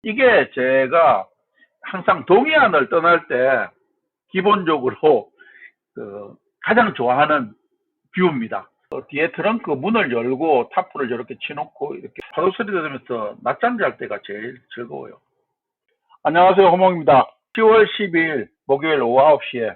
이게 제가 항상 동해안을 떠날 때 기본적으로 가장 좋아하는 뷰입니다. 뒤에 트렁크 문을 열고 타프를 저렇게 치놓고 이렇게 파도 소리 들으면서 낮잠 잘 때가 제일 즐거워요. 안녕하세요, 호몽입니다. 10월 12일 목요일 오후 9시에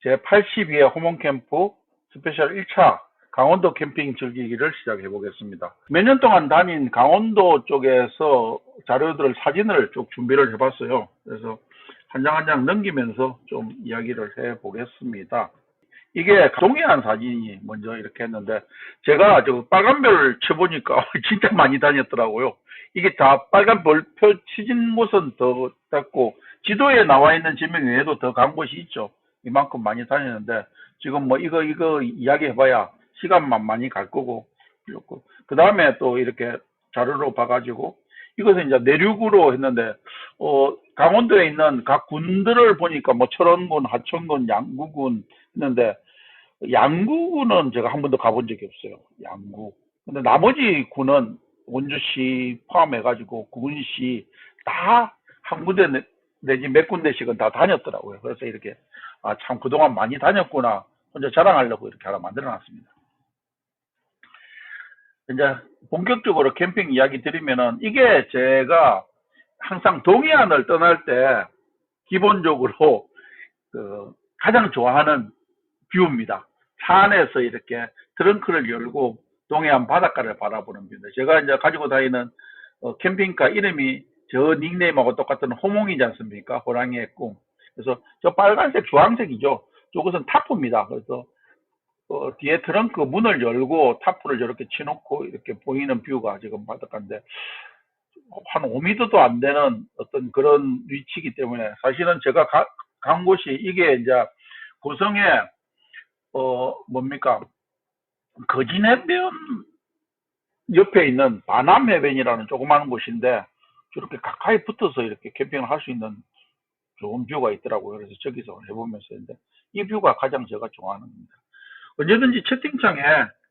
제 82회 호몽 캠프 스페셜 1차 강원도 캠핑 즐기기를 시작해 보겠습니다. 몇 년 동안 다닌 강원도 쪽에서 자료들을 사진을 쭉 준비를 해봤어요. 그래서 한 장 한 장 넘기면서 좀 이야기를 해 보겠습니다. 이게 동해안 사진이 먼저 이렇게 했는데 제가 저 빨간별 쳐보니까 진짜 많이 다녔더라고요. 이게 다 빨간 별표 치진 곳은 더 땄고 지도에 나와 있는 지명 외에도 더 간 곳이 있죠. 이만큼 많이 다녔는데 지금 뭐 이거 이야기 해봐야 시간만 많이 갈 거고 그 다음에 또 이렇게 자료로 봐가지고 이것은 이제 내륙으로 했는데 강원도에 있는 각 군들을 보니까 뭐 철원군, 하천군, 양구군 했는데 양구군은 제가 한 번도 가본 적이 없어요. 양구. 근데 나머지 군은 원주시 포함해가지고 구군시 다 한 군데 내지 몇 군데씩은 다 다녔더라고요. 그래서 이렇게 참 그동안 많이 다녔구나 혼자 자랑하려고 이렇게 하나 만들어놨습니다. 이제 본격적으로 캠핑 이야기 드리면은 이게 제가 항상 동해안을 떠날 때 기본적으로 가장 좋아하는 뷰입니다. 차 안에서 이렇게 트렁크를 열고 동해안 바닷가를 바라보는 뷰인데 제가 이제 가지고 다니는 캠핑카 이름이 저 닉네임하고 똑같은 호몽이지 않습니까? 호랑이의 꿈. 그래서 저 빨간색 주황색이죠. 저것은 타프입니다. 그래서 뒤에 트렁크 문을 열고 타프를 저렇게 치놓고 이렇게 보이는 뷰가 지금 바닷가인데 한 5m도 안 되는 어떤 그런 위치이기 때문에 사실은 제가 간 곳이 이게 이제 고성에 뭡니까 거진해변 옆에 있는 반암해변이라는 조그마한 곳인데 저렇게 가까이 붙어서 이렇게 캠핑을 할 수 있는 좋은 뷰가 있더라고요. 그래서 저기서 해보면서 했는데 이 뷰가 가장 제가 좋아하는 겁니다. 언제든지 채팅창에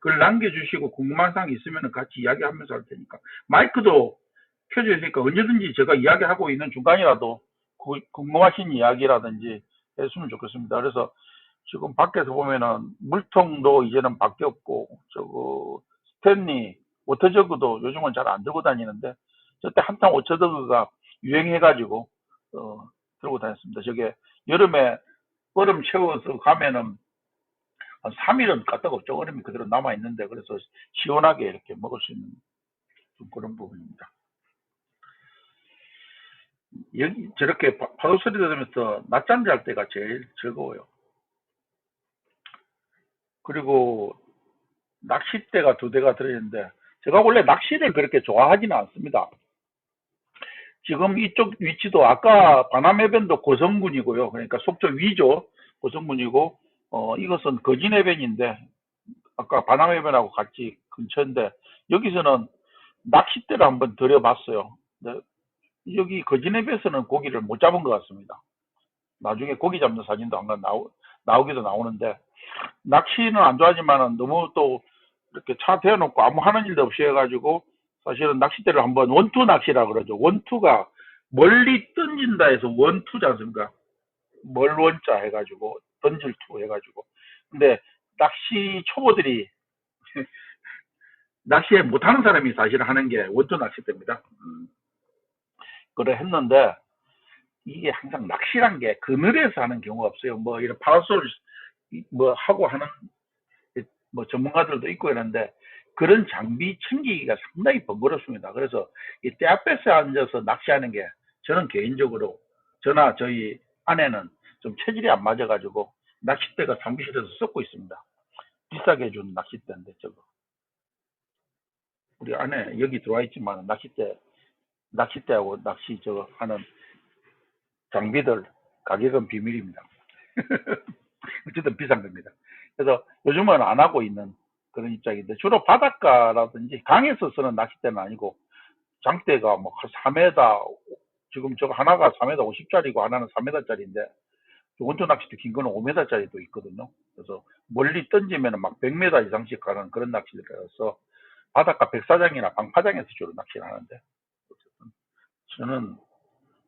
글 남겨주시고 궁금한 사항이 있으면 같이 이야기하면서 할 테니까 마이크도 켜져 있으니까 언제든지 제가 이야기하고 있는 중간이라도 궁금하신 이야기라든지 했으면 좋겠습니다. 그래서 지금 밖에서 보면은 물통도 이제는 바뀌었고 스탠리 워터저그도 요즘은 잘 안 들고 다니는데 저때 한참 워터저그가 유행해가지고 들고 다녔습니다. 저게 여름에 얼음 채워서 가면은 한 3일은 까딱없죠. 얼음이 그대로 남아있는데 그래서 시원하게 이렇게 먹을 수 있는 좀 그런 부분입니다. 여기 저렇게 파도 소리 들으면서 낮잠 잘 때가 제일 즐거워요. 그리고 낚싯대가 2대가 들어있는데 제가 원래 낚시를 그렇게 좋아하지는 않습니다. 지금 이쪽 위치도 아까 반암해변도 고성군이고요. 그러니까 속초 위죠. 고성군이고 이것은 거진해변인데 아까 반암해변하고 같이 근처인데 여기서는 낚싯대를 한번 들여봤어요. 여기 거진해변에서는 고기를 못 잡은 것 같습니다. 나중에 고기 잡는 사진도 한번 나오기도 나오는데 낚시는 안 좋아하지만 너무 또 이렇게 차 대어놓고 아무 하는 일도 없이 해가지고 사실은 낚싯대를 한번 원투 낚시라 그러죠. 원투가 멀리 던진다 해서 원투지 않습니까? 멀원자 해가지고 던질 투 해가지고 근데 낚시 초보들이 낚시에 못하는 사람이 사실 하는 게 원투 낚싯대입니다. 그래 했는데 이게 항상 낚시란 게 그늘에서 하는 경우가 없어요. 뭐 이런 파라솔 뭐 하고 하는 뭐 전문가들도 있고 이런데 그런 장비 챙기기가 상당히 번거롭습니다. 그래서 이 때 앞에서 앉아서 낚시하는 게 저는 개인적으로 저나 저희 아내는 좀 체질이 안 맞아가지고 낚싯대가 사무실에서 썩고 있습니다. 비싸게 준 낚싯대인데 저거 우리 아내 여기 들어와 있지만 낚싯대하고 낚시 저거 하는 장비들 가격은 비밀입니다. 어쨌든 비싼 겁니다. 그래서 요즘은 안 하고 있는 그런 입장인데 주로 바닷가라든지 강에서 쓰는 낚싯대는 아니고 장대가 뭐 4m 지금 저거 하나가 4m 50짜리고 하나는 4m짜리인데 원투 낚싯대 긴 거는 5m짜리도 있거든요. 그래서 멀리 던지면 막 100m 이상씩 가는 그런 낚시들이라서 바닷가 백사장이나 방파장에서 주로 낚시를 하는데 저는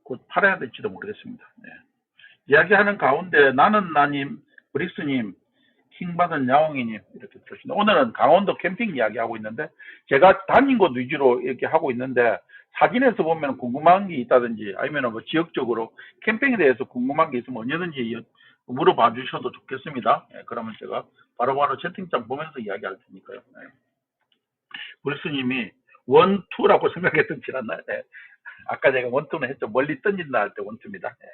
곧 팔아야 될지도 모르겠습니다. 네. 이야기하는 가운데 나는 나님, 브릭스님, 킹받은 야옹이님 이렇게 들으시는데 오늘은 강원도 캠핑 이야기하고 있는데 제가 다닌 곳 위주로 이렇게 하고 있는데 사진에서 보면 궁금한 게 있다든지 아니면 뭐 지역적으로 캠핑에 대해서 궁금한 게 있으면 언제든지 물어봐 주셔도 좋겠습니다. 네, 그러면 제가 바로바로 채팅창 보면서 이야기할 테니까요. 네. 브릭스님이 원투라고 생각했던 지났나요? 네. 아까 제가 원투는 했죠. 멀리 던진다 할 때 원투입니다. 네.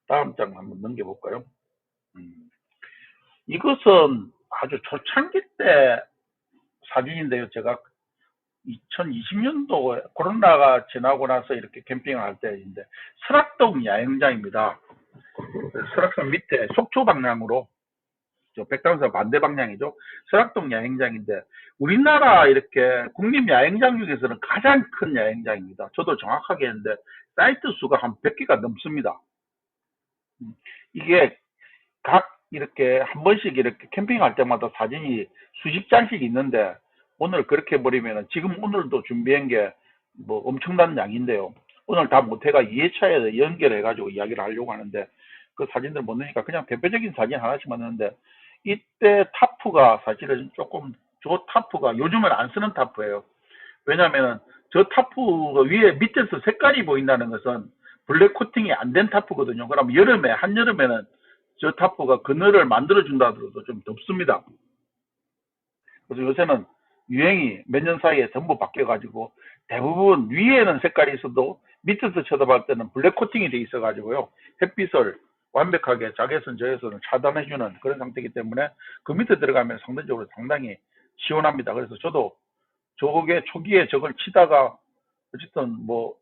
다음 장 한번 넘겨볼까요? 이것은 아주 초창기 때 사진인데요. 제가 2020년도 코로나가 지나고 나서 이렇게 캠핑을 할 때인데 설악동 야영장입니다. 설악산 밑에 속초 방향으로 백담사 반대 방향이죠. 설악동 야영장인데 우리나라 이렇게 국립 야영장 중에서는 가장 큰 야영장입니다. 저도 정확하게 했는데 사이트 수가 한 100개가 넘습니다. 이게 각 이렇게 한 번씩 이렇게 캠핑할 때마다 사진이 수십 장씩 있는데 오늘 그렇게 해버리면 지금 오늘도 준비한 게 뭐 엄청난 양인데요. 오늘 다 못해가 2회차에 연결해 가지고 이야기를 하려고 하는데 그 사진들 못 넣으니까 그냥 대표적인 사진 하나씩만 넣는데 이때 타프가 사실은 조금 저 타프가 요즘은 안 쓰는 타프예요. 왜냐하면 저 타프 위에 밑에서 색깔이 보인다는 것은 블랙 코팅이 안 된 타프거든요. 그럼 여름에 한여름에는 저 타프가 그늘을 만들어준다 하더라도 좀 덥습니다. 그래서 요새는 유행이 몇 년 사이에 전부 바뀌어가지고 대부분 위에는 색깔이 있어도 밑에서 쳐다볼 때는 블랙 코팅이 돼 있어가지고요. 햇빛을 완벽하게 자외선 저외선을 차단해주는 그런 상태이기 때문에 그 밑에 들어가면 상대적으로 상당히 시원합니다. 그래서 저도 저게 초기에 저걸 치다가 어쨌든 뭐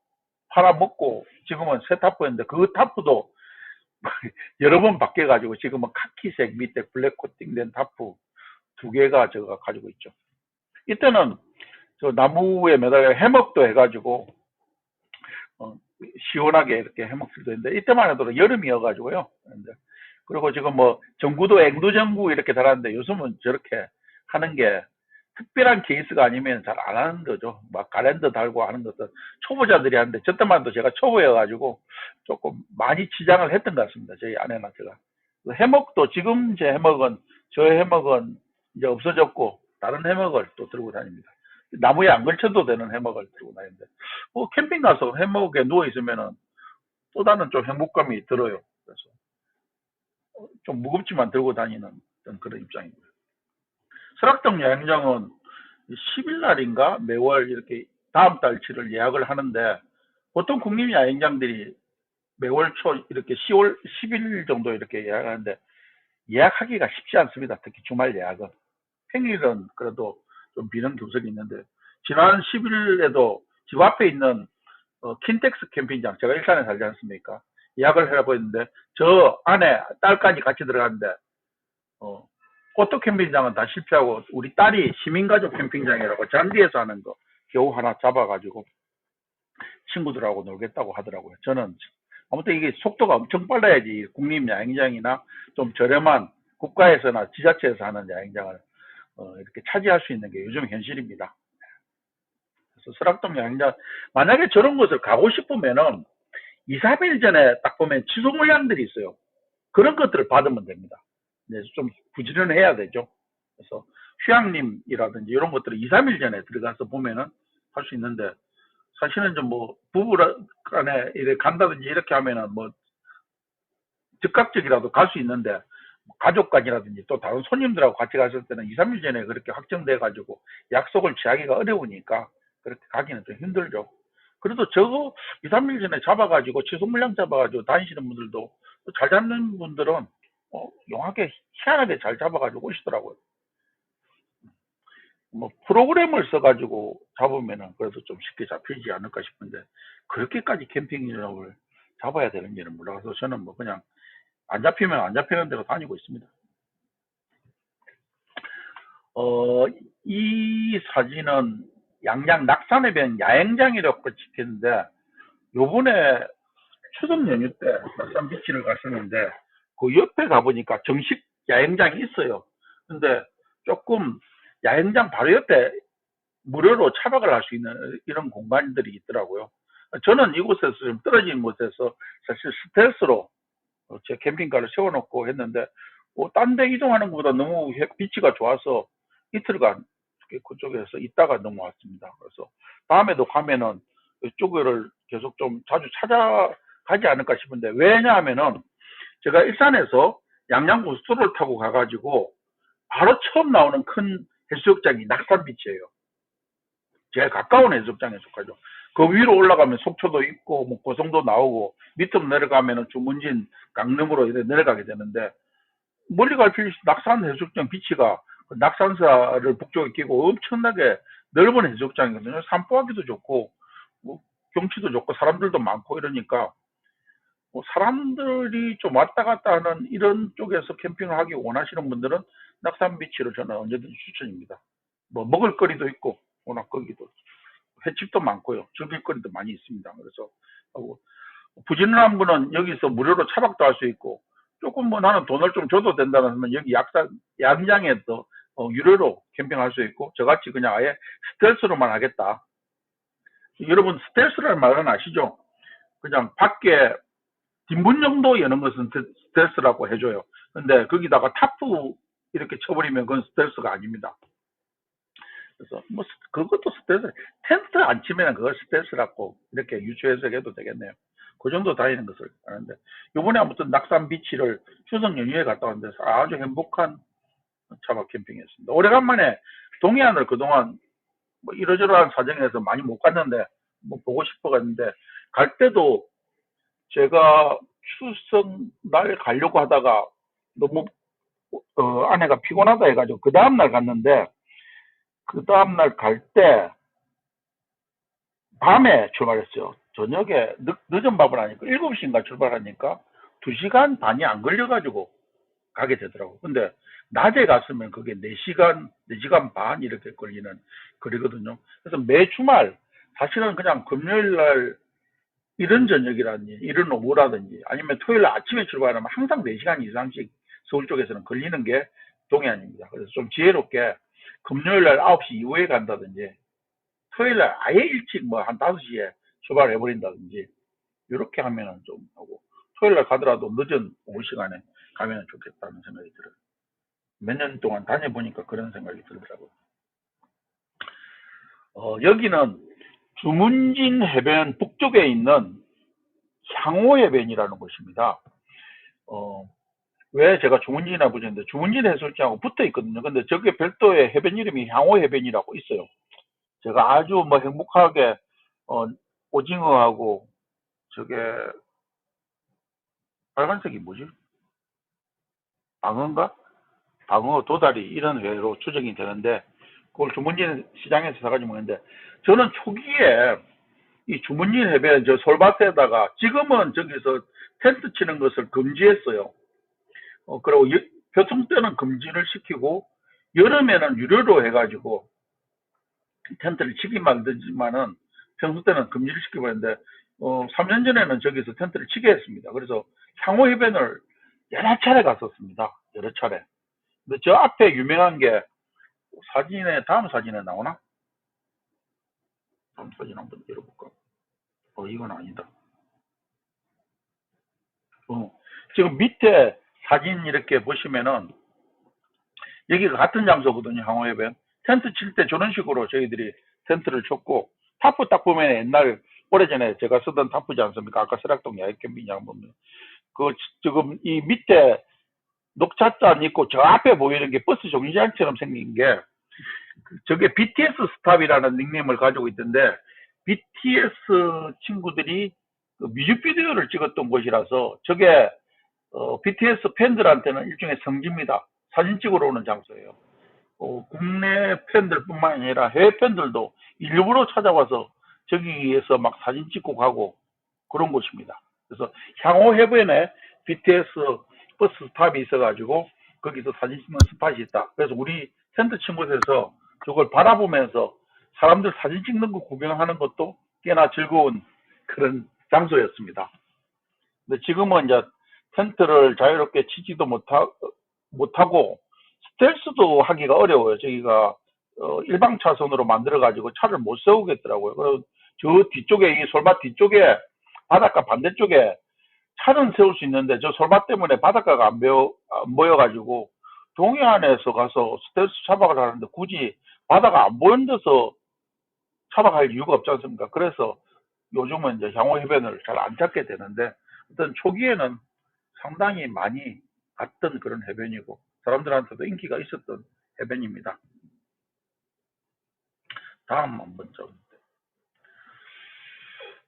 팔아먹고 지금은 새 타프였는데 그 타프도 여러 번 바뀌어가지고 지금은 카키색 밑에 블랙 코팅된 타프 2개가 제가 가지고 있죠. 이때는 저 나무에 매달려 해먹도 해가지고 시원하게 이렇게 해먹들도 했는데 이때만 해도 여름이어가지고요. 그리고 지금 뭐 전구도 앵두전구 이렇게 달았는데 요즘은 저렇게 하는 게 특별한 케이스가 아니면 잘 안 하는 거죠. 막 가랜드 달고 하는 것은 초보자들이 하는데 저 때만 해도 제가 초보여가지고 조금 많이 치장을 했던 것 같습니다. 저희 아내나 제가. 해먹도 지금 제 해먹은 저 해먹은 이제 없어졌고 다른 해먹을 또 들고 다닙니다. 나무에 안 걸쳐도 되는 해먹을 들고 다니는데 캠핑 가서 해먹에 누워 있으면은 또 다른 좀 행복감이 들어요. 그래서 좀 무겁지만 들고 다니는 그런 입장입니다. 설악동 야영장은 10일 날인가 매월 이렇게 다음 달치를 예약을 하는데 보통 국립 야영장들이 매월 초 이렇게 10월 10일 정도 이렇게 예약하는데 예약하기가 쉽지 않습니다. 특히 주말 예약은. 평일은 그래도 좀 비는 교석이 있는데 지난 10일에도 집 앞에 있는 킨텍스 캠핑장 제가 일산에 살지 않습니까? 예약을 해라고 했는데 저 안에 딸까지 같이 들어갔는데 오토 캠핑장은 다 실패하고 우리 딸이 시민가족 캠핑장이라고 잔디에서 하는 거 겨우 하나 잡아가지고 친구들하고 놀겠다고 하더라고요. 저는 아무튼 이게 속도가 엄청 빨라야지 국립 야영장이나 좀 저렴한 국가에서나 지자체에서 하는 야영장을 이렇게 차지할 수 있는 게 요즘 현실입니다. 그래서 설악동 야영장 만약에 저런 곳을 가고 싶으면은 2, 3일 전에 딱 보면 취소 물량들이 있어요. 그런 것들을 받으면 됩니다. 네, 좀 부지런해야 되죠. 그래서 휴양림이라든지 이런 것들을 2, 3일 전에 들어가서 보면은 할 수 있는데 사실은 좀 뭐 부부 간에 이렇게 간다든지 이렇게 하면은 뭐 즉각적이라도 갈 수 있는데 가족간이라든지 또 다른 손님들하고 같이 갔을 때는 2, 3일 전에 그렇게 확정돼 가지고 약속을 취하기가 어려우니까 그렇게 가기는 좀 힘들죠. 그래도 저거 2, 3일 전에 잡아가지고 취소 물량 잡아가지고 다니시는 분들도 잘 잡는 분들은 용하게 희한하게 잘 잡아가지고 오시더라고요. 뭐 프로그램을 써가지고 잡으면은 그래도 좀 쉽게 잡히지 않을까 싶은데 그렇게까지 캠핑장을 잡아야 되는지는 몰라서 저는 뭐 그냥 안 잡히면 안 잡히는 대로 다니고 있습니다. 이 사진은 양양 낙산해변 야영장이라고 찍혔는데 요번에 추석 연휴 때 낙산 비치를 갔었는데 그 옆에 가보니까 정식 야영장이 있어요. 근데 조금 야영장 바로 옆에 무료로 차박을 할 수 있는 이런 공간들이 있더라고요. 저는 이곳에서 좀 떨어진 곳에서 사실 스텔스로 제 캠핑카를 세워놓고 했는데 딴 데 이동하는 것보다 너무 비치가 좋아서 이틀간 그쪽에서 있다가 넘어왔습니다. 그래서 다음에도 가면은 이쪽을 계속 좀 자주 찾아가지 않을까 싶은데, 왜냐하면은 제가 일산에서 양양고속도로를 타고 가가지고 바로 처음 나오는 큰 해수욕장이 낙산비치예요. 제일 가까운 해수욕장에 속하죠. 그 위로 올라가면 속초도 있고 뭐 고성도 나오고, 밑으로 내려가면은 주문진 강릉으로 이렇게 내려가게 되는데, 멀리 갈 필요 없이 낙산 해수욕장 비치가 낙산사를 북쪽에 끼고 엄청나게 넓은 해수욕장이거든요. 산보하기도 좋고 뭐 경치도 좋고 사람들도 많고 이러니까, 뭐 사람들이 좀 왔다 갔다 하는 이런 쪽에서 캠핑을 하기 원하시는 분들은 낙산 비치를 저는 언제든지 추천입니다. 뭐 먹을거리도 있고 워낙 거기도 횟집도 많고요. 즐길거리도 많이 있습니다. 그래서 부지런한 분은 여기서 무료로 차박도 할 수 있고, 조금 뭐 나는 돈을 좀 줘도 된다면 하면 여기 양장에서 유료로 캠핑할 수 있고, 저같이 그냥 아예 스텔스로만 하겠다. 여러분 스텔스라는 말은 아시죠? 그냥 밖에 뒷문 정도 여는 것은 스텔스라고 해줘요. 근데 거기다가 타프 이렇게 쳐버리면 그건 스텔스가 아닙니다. 그래서 뭐 그것도 스텔스, 텐트 안 치면 그걸 스텔스라고 이렇게 유추 해석해도 되겠네요. 그 정도 다니는 것을 아는데, 요번에 아무튼 낙산 비치를 추석 연휴에 갔다 왔는데 아주 행복한 차박 캠핑이었습니다. 오래간만에 동해안을 그동안 뭐 이러저러한 사정에서 많이 못 갔는데 뭐 보고 싶어 갔는데, 갈 때도 제가 추석 날 가려고 하다가 너무 아내가 피곤하다 해가지고 그 다음날 갔는데, 그 다음날 갈 때 밤에 출발했어요. 저녁에 늦은 밥을 하니까 7시인가 출발하니까 2시간 반이 안 걸려가지고 가게 되더라고. 근데 낮에 갔으면 그게 4시간, 4시간 반 이렇게 걸리는 거리거든요. 그래서 매 주말 사실은 그냥 금요일 날 이른 저녁이라든지 이른 오후라든지 아니면 토요일 아침에 출발하면 항상 4시간 이상씩 서울 쪽에서는 걸리는 게 동해안입니다. 그래서 좀 지혜롭게 금요일 날 9시 이후에 간다든지, 토요일 날 아예 일찍 뭐 한 5시에 출발해 버린다든지 이렇게 하면은 좀 하고, 토요일 날 가더라도 늦은 오후 시간에 가면 좋겠다는 생각이 들어요. 몇 년 동안 다녀보니까 그런 생각이 들더라고요. 여기는 주문진 해변 북쪽에 있는 향호해변이라는 곳입니다. 어, 왜 제가 주문진이나 부르는데, 주문진 해수욕장하고 붙어 있거든요. 근데 저게 별도의 해변 이름이 향호해변이라고 있어요. 제가 아주 뭐 행복하게 어, 오징어하고 저게 빨간색이 뭐지? 방어인가? 방어, 도다리 이런 회로 추정이 되는데, 그걸 주문진 시장에서 사가지고 먹는데, 저는 초기에 이 주문진 해변 저 솔밭에다가, 지금은 저기서 텐트 치는 것을 금지했어요. 그리고 교통 때는 금지를 시키고 여름에는 유료로 해가지고 텐트를 치긴 만들지만은 평소 때는 금지를 시켜버렸는데, 3년 전에는 저기서 텐트를 치게 했습니다. 그래서 향후 해변을 여러 차례 갔었습니다. 여러 차례. 근데 저 앞에 유명한 게 사진에, 다음 사진에 나오나? 다음 사진 한번 열어볼까? 이건 아니다. 지금 밑에 사진 이렇게 보시면은 여기가 같은 장소거든요. 항호해변. 텐트 칠 때 저런 식으로 저희들이 텐트를 쳤고, 타프 딱 보면 옛날 오래전에 제가 쓰던 타프지 않습니까? 아까 설악동 야외캠핑장 보면 그 지금 이 밑에 녹차잔 있고 저 앞에 보이는 게 버스 정류장처럼 생긴 게, 저게 BTS 스탑이라는 닉네임을 가지고 있던데, BTS 친구들이 그 뮤직비디오를 찍었던 곳이라서 저게 BTS 팬들한테는 일종의 성지입니다. 사진 찍으러 오는 장소예요. 국내 팬들뿐만 아니라 해외 팬들도 일부러 찾아와서 저기에서 막 사진 찍고 가고 그런 곳입니다. 그래서 향후 해변에 BTS 버스 스탑이 있어가지고 거기서 사진 찍는 스팟이 있다. 그래서 우리 텐트 친 곳에서 저걸 바라보면서 사람들 사진 찍는 거 구경하는 것도 꽤나 즐거운 그런 장소였습니다. 근데 지금은 이제 텐트를 자유롭게 치지도 못하고 스텔스도 하기가 어려워요. 저기가 일방 차선으로 만들어 가지고 차를 못 세우겠더라고요. 그래서 저 뒤쪽에, 이 솔밭 뒤쪽에, 바닷가 반대쪽에 차는 세울 수 있는데, 저 솔밭 때문에 바닷가가 안 보여가지고, 동해안에서 가서 스트레스 차박을 하는데, 굳이 바다가 안 보이는 데서 차박할 이유가 없지 않습니까? 그래서 요즘은 이제 향후 해변을 잘 안 찾게 되는데, 어떤 초기에는 상당히 많이 갔던 그런 해변이고, 사람들한테도 인기가 있었던 해변입니다. 다음 한번 좀.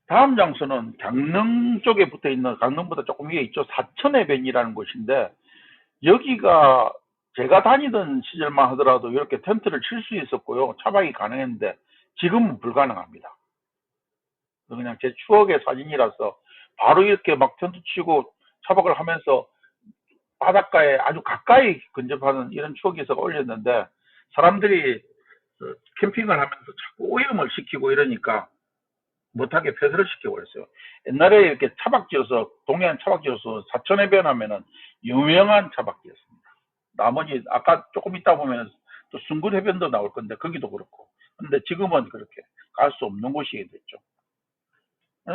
다음 장소는 강릉 쪽에 붙어 있는, 강릉보다 조금 위에 있죠. 사천해변이라는 곳인데, 여기가 제가 다니던 시절만 하더라도 이렇게 텐트를 칠 수 있었고요. 차박이 가능했는데, 지금은 불가능합니다. 그냥 제 추억의 사진이라서 바로 이렇게 막 텐트 치고 차박을 하면서 바닷가에 아주 가까이 근접하는 이런 추억이 있어서 올렸는데, 사람들이 캠핑을 하면서 자꾸 오염을 시키고 이러니까 못하게 폐쇄를 시켜버렸어요. 옛날에 이렇게 차박지여서, 동해안 차박지여서 사천해변 하면은 유명한 차박지였습니다. 나머지, 아까 조금 있다 보면 또 순굴해변도 나올 건데, 거기도 그렇고. 근데 지금은 그렇게 갈 수 없는 곳이 됐죠.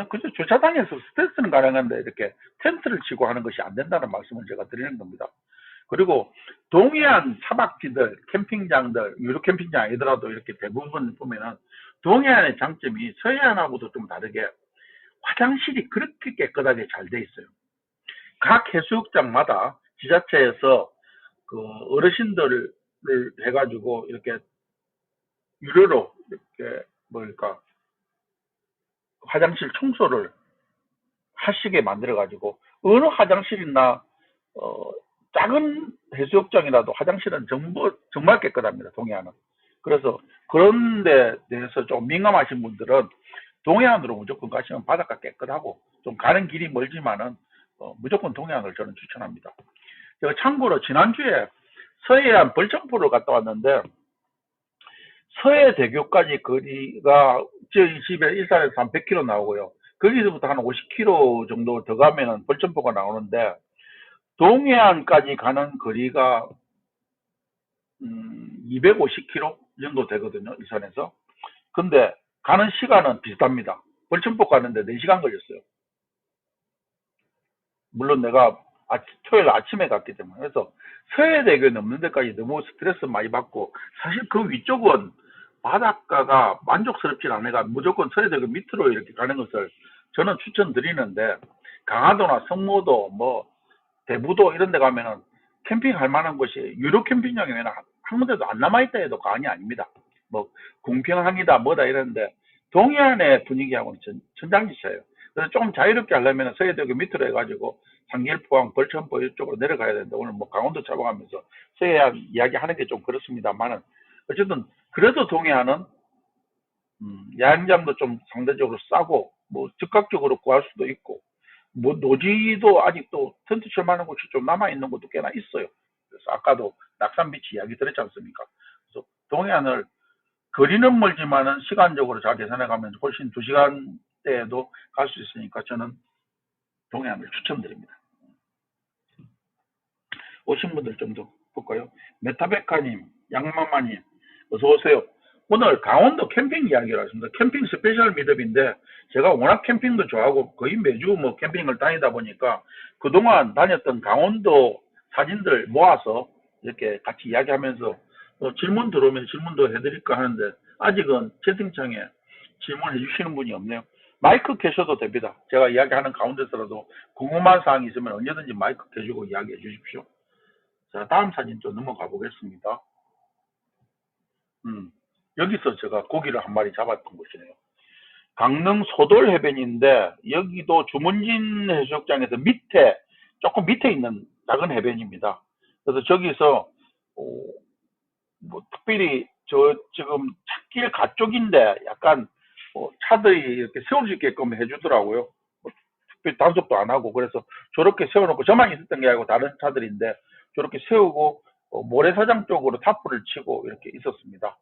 그저 주차장에서 스트레스는 가능한데, 이렇게 텐트를 치고 하는 것이 안 된다는 말씀을 제가 드리는 겁니다. 그리고 동해안 차박지들, 캠핑장들, 유료 캠핑장 아니더라도 이렇게 대부분 보면은 동해안의 장점이 서해안하고도 좀 다르게 화장실이 그렇게 깨끗하게 잘 돼 있어요. 각 해수욕장마다 지자체에서 그 어르신들을 해가지고 이렇게 유료로 이렇게 뭐랄까 화장실 청소를 하시게 만들어가지고, 어느 화장실이나 어, 작은 해수욕장이라도 화장실은 정말 깨끗합니다. 동해안은. 그래서 그런 데 대해서 좀 민감하신 분들은 동해안으로 무조건 가시면 바닷가 깨끗하고, 좀 가는 길이 멀지만은 무조건 동해안을 저는 추천합니다. 제가 참고로 지난주에 서해안 벌점포를 갔다 왔는데, 서해대교까지 거리가 저희 집에 일산에서 한 100km 나오고요. 거기서부터 한 50km 정도 더 가면은 벌점포가 나오는데, 동해안까지 가는 거리가 250km 정도 되거든요, 일산에서. 근데 가는 시간은 비슷합니다. 벌점포 가는데 4시간 걸렸어요. 물론 내가 토요일 아침에 갔기 때문에. 그래서 서해대교 넘는 데까지 너무 스트레스 많이 받고, 사실 그 위쪽은 바닷가가 만족스럽지 않으니까 무조건 서해대교 밑으로 이렇게 가는 것을 저는 추천드리는데, 강화도나 성모도 뭐 대부도 이런 데 가면은 캠핑할 만한 곳이 유료 캠핑장이면 한 군데도 안 남아있다 해도 과언이 아닙니다. 뭐 궁평항이다 뭐다 이러는데, 동해안의 분위기하고는 천장지차예요. 그래서 조금 자유롭게 하려면 서해대교 밑으로 해가지고 상길, 포항, 벌천포 이쪽으로 내려가야 되는데, 오늘 뭐 강원도 차박하면서 서해안 이야기하는 게 좀 그렇습니다만은, 어쨌든 그래도 동해안은 야영장도 좀 상대적으로 싸고, 뭐 즉각적으로 구할 수도 있고, 뭐 노지도 아직도 텐트 칠 만한 곳이 좀 남아 있는 곳도 꽤나 있어요. 그래서 아까도 낙산비치 이야기 드렸지 않습니까? 그래서 동해안을, 거리는 멀지만은 시간적으로 잘 계산해 가면 훨씬 2시간대에도 갈 수 있으니까 저는 동해안을 추천드립니다. 오신 분들 좀 더 볼까요? 메타베카님, 양마마님, 어서오세요. 오늘 강원도 캠핑 이야기를 하십니다. 캠핑 스페셜 미드업인데, 제가 워낙 캠핑도 좋아하고 거의 매주 뭐 캠핑을 다니다 보니까 그동안 다녔던 강원도 사진들 모아서 이렇게 같이 이야기하면서 질문 들어오면 질문도 해드릴까 하는데, 아직은 채팅창에 질문해 주시는 분이 없네요. 마이크 켜셔도 됩니다. 제가 이야기하는 가운데서라도 궁금한 사항이 있으면 언제든지 마이크 켜주고 이야기해 주십시오. 자, 다음 사진 좀 넘어가 보겠습니다. 여기서 제가 고기를 한 마리 잡았던 곳이네요. 강릉 소돌 해변인데, 여기도 주문진 해수욕장에서 밑에, 조금 밑에 있는 작은 해변입니다. 그래서 저기서 뭐 특별히 지금 찻길 가쪽인데 약간 차들이 이렇게 세울 수 있게끔 해주더라고요. 뭐 특별히 단속도 안 하고, 그래서 저렇게 세워놓고, 저만 있었던 게 아니고 다른 차들인데 저렇게 세우고 모래사장 쪽으로 타프를 치고 이렇게 있었습니다.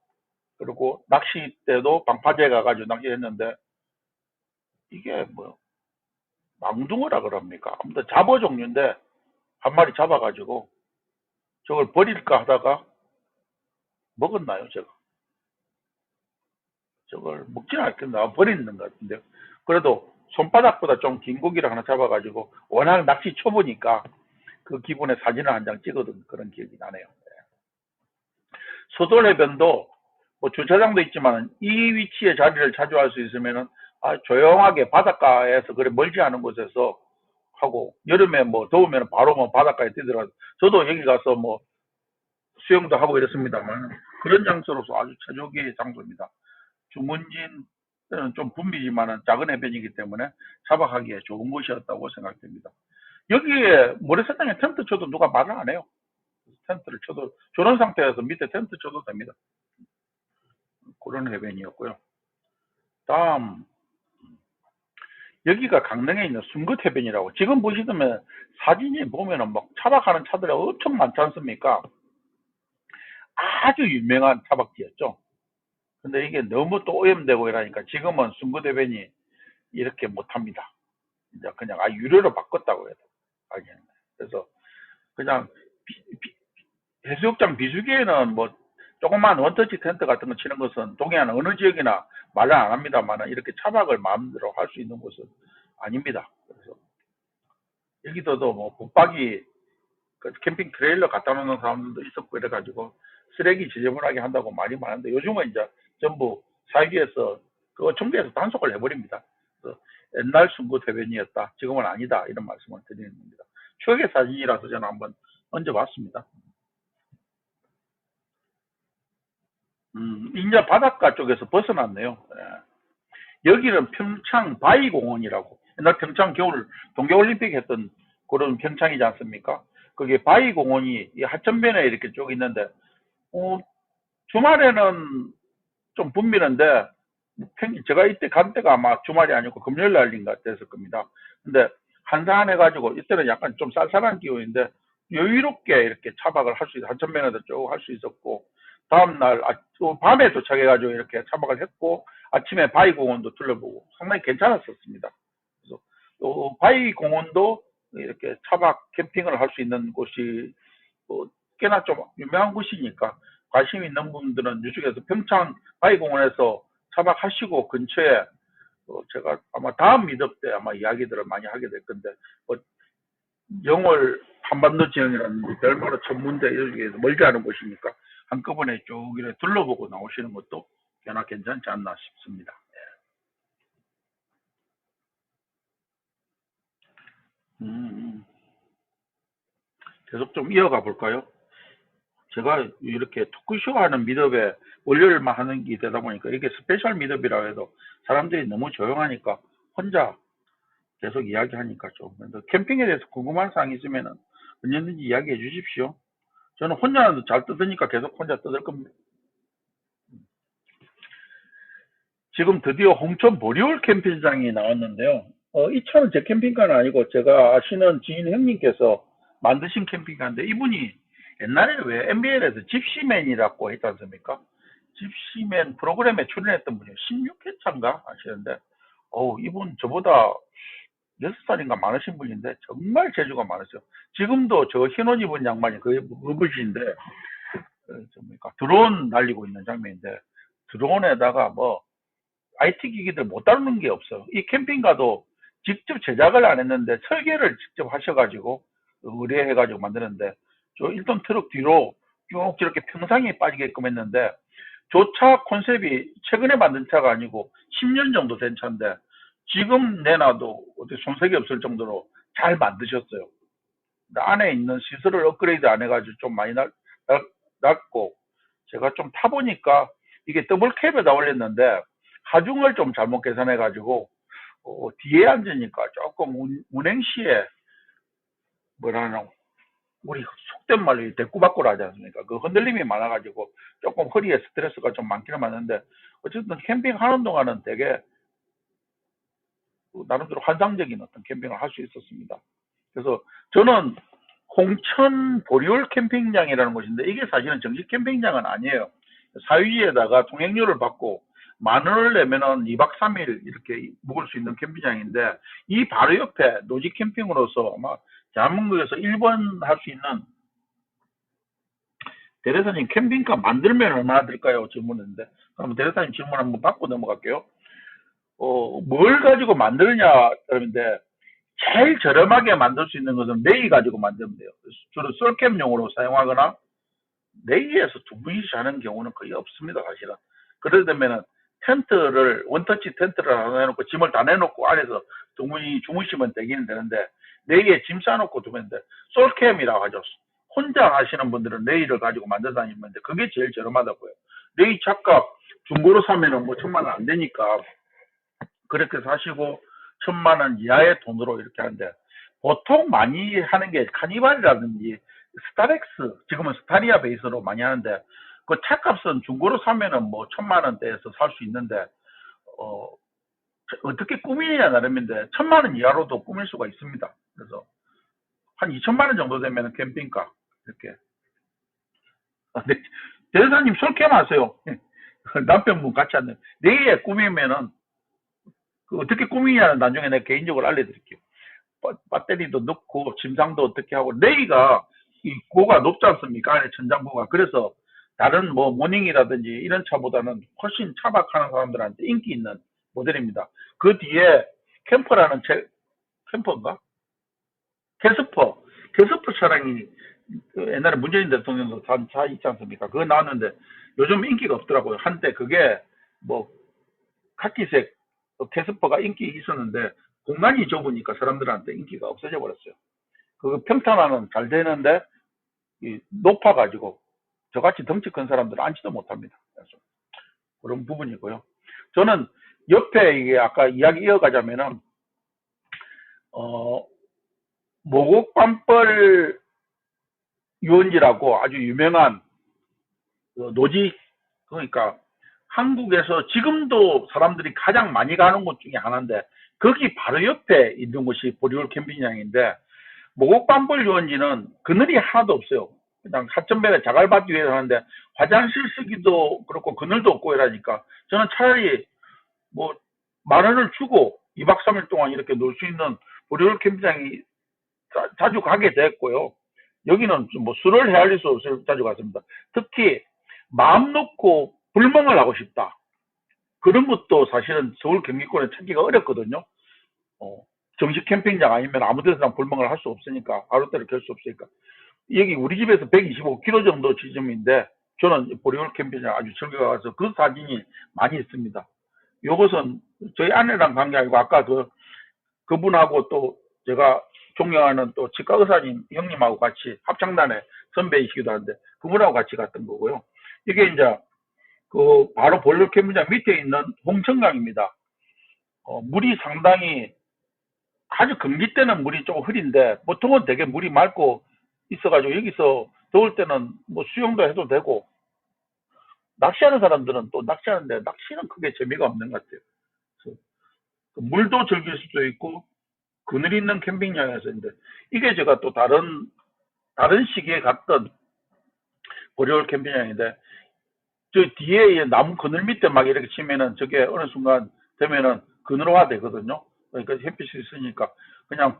그리고 낚싯대도 방파제 가가지고 낚시했는데, 이게 뭐 망둥어라 그럽니까? 아무튼 잡어 종류인데 한 마리 잡아가지고 저걸 버릴까 하다가 먹었나요, 제가? 저걸 먹지는 않겠나 버리는 것 같은데 그래도 손바닥보다 좀 긴 고기를 하나 잡아가지고 워낙 낚시 초보니까 그 기분에 사진을 한 장 찍어둔 그런 기억이 나네요. 서돌해변도 뭐 주차장도 있지만 이 위치에 자리를 차지할 수 있으면은 조용하게 바닷가에서 그래 멀지 않은 곳에서 하고 여름에 뭐 더우면 바로 뭐 바닷가에 뛰더라도 저도 여기 가서 뭐 수영도 하고 이랬습니다만 그런 장소로서 아주 최적의 장소입니다. 주문진은 좀 붐비지만은 작은 해변이기 때문에 차박하기에 좋은 곳이었다고 생각됩니다. 여기에 모래사장에 텐트 쳐도 누가 말을 안 해요. 텐트를 쳐도 저런 상태에서 밑에 텐트 쳐도 됩니다. 그런 해변이었고요. 다음 여기가 강릉에 있는 순긋해변이라고 지금 보시면 사진이 보면은 막 차박하는 차들이 엄청 많지 않습니까? 아주 유명한 차박지였죠. 근데 이게 너무 또 오염되고 이러니까 지금은 순긋해변이 이렇게 못합니다. 이제 그냥 유료로 바꿨다고 해요. 그래서 그냥 해수욕장 비수기에는 뭐 조그만 원터치 텐트 같은 거 치는 것은 동해안 어느 지역이나 말을 안 합니다만 이렇게 차박을 마음대로 할 수 있는 곳은 아닙니다. 그래서 여기서도 뭐 붙박이 캠핑 트레일러 갖다 놓는 사람들도 있었고 이래가지고 쓰레기 지저분하게 한다고 말이 많은데 요즘은 이제 전부 사유지에서 그거 정비해서 단속을 해버립니다. 그래서 옛날 순구 해변이었다 지금은 아니다 이런 말씀을 드리는 겁니다. 추억의 사진이라서 저는 한번 얹어봤습니다. 이제 바닷가 쪽에서 벗어났네요. 여기는 평창 바위공원이라고 옛날 평창 겨울 동계올림픽 했던 그런 평창이지 않습니까? 그게 바위공원이 하천변에 이렇게 쭉 있는데 주말에는 좀 붐비는데 제가 이때 간 때가 아마 주말이 아니고 금요일 날인가 됐을 겁니다. 근데 한산해가지고 이때는 약간 좀 쌀쌀한 기온인데 여유롭게 이렇게 차박을 할 수 있어 하천변에도 쭉 할 수 있었고 다음날 밤에 도착해가지고 이렇게 차박을 했고 아침에 바위공원도 둘러보고 상당히 괜찮았었습니다. 그래서 또 바위공원도 이렇게 차박 캠핑을 할 수 있는 곳이 꽤나 좀 유명한 곳이니까 관심 있는 분들은 이쪽에서 평창 바위공원에서 차박하시고 근처에 제가 아마 다음 미덥 때 아마 이야기들을 많이 하게 될 건데 영월 한반도 지형이라든지 별마로 천문대 여기에서 멀지 않은 곳이니까 한꺼번에 쭉 이렇게 둘러보고 나오시는 것도 꽤나 괜찮지 않나 싶습니다. 계속 좀 이어가 볼까요? 제가 이렇게 토크쇼 하는 미덥에 월요일만 하는 게 되다 보니까 이게 스페셜 미덥이라고 해도 사람들이 너무 조용하니까 혼자 계속 이야기하니까 좀 캠핑에 대해서 궁금한 사항 있으면 언제든지 이야기해 주십시오. 저는 혼자도 잘 뜯으니까 계속 혼자 뜯을 겁니다. 지금 드디어 홍천 보리올 캠핑장이 나왔는데요. 이 차는 제 캠핑카는 아니고 제가 아시는 지인 형님께서 만드신 캠핑카인데 이분이 옛날에 왜 NBL에서 집시맨이라고 했지 않습니까? 집시맨 프로그램에 출연했던 분이 16회차인가 하시는데 이분 저보다 6살인가 많으신 분인데 정말 재주가 많으세요. 지금도 저 흰옷 입은 양반이 그분이신데 드론 날리고 있는 장면인데 드론에다가 뭐 IT 기기들 못 다루는 게 없어요. 이 캠핑카도 직접 제작을 안 했는데 설계를 직접 하셔가지고 의뢰해가지고 만드는데 저 1톤 트럭 뒤로 쭉 이렇게 평상에 빠지게끔 했는데 저 차 컨셉이 최근에 만든 차가 아니고 10년 정도 된 차인데 지금 내놔도 어떻게 손색이 없을 정도로 잘 만드셨어요. 안에 있는 시설을 업그레이드 안 해가지고 좀 많이 낮고 제가 좀 타보니까 이게 더블 캡에다 올렸는데 하중을 좀 잘못 계산해가지고 뒤에 앉으니까 조금 운행 시에 뭐라나 우리 속된 말로 대꾸받꾸를 하지 않습니까? 그 흔들림이 많아가지고 조금 허리에 스트레스가 좀 많기는 많은데 어쨌든 캠핑하는 동안은 되게 나름대로 환상적인 어떤 캠핑을 할 수 있었습니다. 그래서 저는 홍천 보리올 캠핑장이라는 곳인데 이게 사실은 정식 캠핑장은 아니에요. 사유지에다가 통행료를 받고 10,000원을 내면은 2박 3일 이렇게 묵을 수 있는 캠핑장인데 이 바로 옆에 노지 캠핑으로서 아마 대한민국에서 1번 할 수 있는 대리사님 캠핑카 만들면 얼마나 들까요? 질문했는데, 그럼 대리사님 질문 한번 받고 넘어갈게요. 뭘 가지고 만드느냐, 그러는데, 제일 저렴하게 만들 수 있는 것은 레이 가지고 만들면 돼요. 주로 솔캠용으로 사용하거나, 레이에서 두 분이서 자는 경우는 거의 없습니다, 사실은. 그러려면은 텐트를, 원터치 텐트를 하나 해놓고 짐을 다 내놓고 안에서 두 분이 주무시면 되기는 되는데, 레이에 짐 싸놓고 두면 돼. 솔캠이라고 하죠. 혼자 하시는 분들은 레이를 가지고 만들어 다니면 돼. 그게 제일 저렴하다고요. 레이 착값 중고로 사면은 뭐 1,000만 원 안 되니까 그렇게 사시고 1,000만 원 이하의 돈으로 이렇게 하는데, 보통 많이 하는 게 카니발이라든지 스타렉스, 지금은 스타리아 베이스로 많이 하는데, 그 차값은 중고로 사면은 뭐 1,000만 원대에서 살 수 있는데, 어, 어떻게 꾸미느냐 나름인데 1,000만 원 이하로도 꾸밀 수가 있습니다. 그래서 한 2,000만 원 정도 되면 캠핑카 이렇게. 근데 대사님 솔캠 하세요. 남편분 같이 하는 내에 꾸미면은 그 어떻게 꾸미냐는 나중에 내가 개인적으로 알려드릴게요. 배터리도 넣고 침상도 어떻게 하고, 레이가 이 고가 높지 않습니까? 안에 천장고가. 그래서 다른 뭐 모닝이라든지 이런 차보다는 훨씬 차박하는 사람들한테 인기 있는 모델입니다. 그 뒤에 캠퍼라는 캠퍼인가? 캐스퍼 차량이 그 옛날에 문재인 대통령도 산 차 있지 않습니까? 그거 나왔는데 요즘 인기가 없더라고요. 한때 그게 뭐 카키색 캐스퍼가 인기 있었는데 공간이 좁으니까 사람들한테 인기가 없어져 버렸어요. 그 평탄화는 잘 되는데 높아가지고 저같이 덩치 큰 사람들은 앉지도 못합니다. 그래서 그런 부분이고요. 저는 옆에 이게 아까 이야기 이어가자면은 모곡밤벌 유원지라고 아주 유명한 그 노지, 그러니까 한국에서 지금도 사람들이 가장 많이 가는 곳 중에 하나인데 거기 바로 옆에 있는 곳이 보리올 캠핑장인데, 모곡밤벌 유원지는 그늘이 하나도 없어요. 그냥 4,000배의 자갈밭 위에 하는데 화장실 쓰기도 그렇고 그늘도 없고 이러니까 저는 차라리 뭐 10,000원을 주고 2박 3일 동안 이렇게 놀 수 있는 보리올 캠핑장이 자주 가게 됐고요. 여기는 뭐 술을 헤아릴 수 없을 자주 갔습니다. 특히 마음 놓고 불멍을 하고 싶다, 그런 것도 사실은 서울 경기권에 찾기가 어렵거든요. 어, 정식 캠핑장 아니면 아무 데서나 불멍을 할 수 없으니까, 하루대를 켤 수 없으니까. 여기 우리 집에서 125km 정도 지점인데 저는 보리올 캠핑장 아주 즐겨가서 그 사진이 많이 있습니다. 요것은 저희 아내랑 간 게 아니고 아까 그분하고 또 제가 존경하는 또 치과 의사님 형님하고 같이 합창단의 선배이시기도 한데 그분하고 같이 갔던 거고요. 이게 이제 그 바로 보리올 캠핑장 밑에 있는 홍천강입니다. 물이 상당히, 아주 금기 때는 물이 조금 흐린데 보통은 되게 물이 맑고 있어가지고 여기서 더울 때는 뭐 수영도 해도 되고, 낚시하는 사람들은 또 낚시하는데 낚시는 크게 재미가 없는 것 같아요. 그래서 그 물도 즐길 수도 있고 그늘 있는 캠핑장에서인데, 이게 제가 또 다른 시기에 갔던 보리올 캠핑장인데, 저 뒤에 나무 그늘 밑에 막 이렇게 치면은 저게 어느 순간 되면은 그늘화 되거든요. 그러니까 햇빛이 있으니까 그냥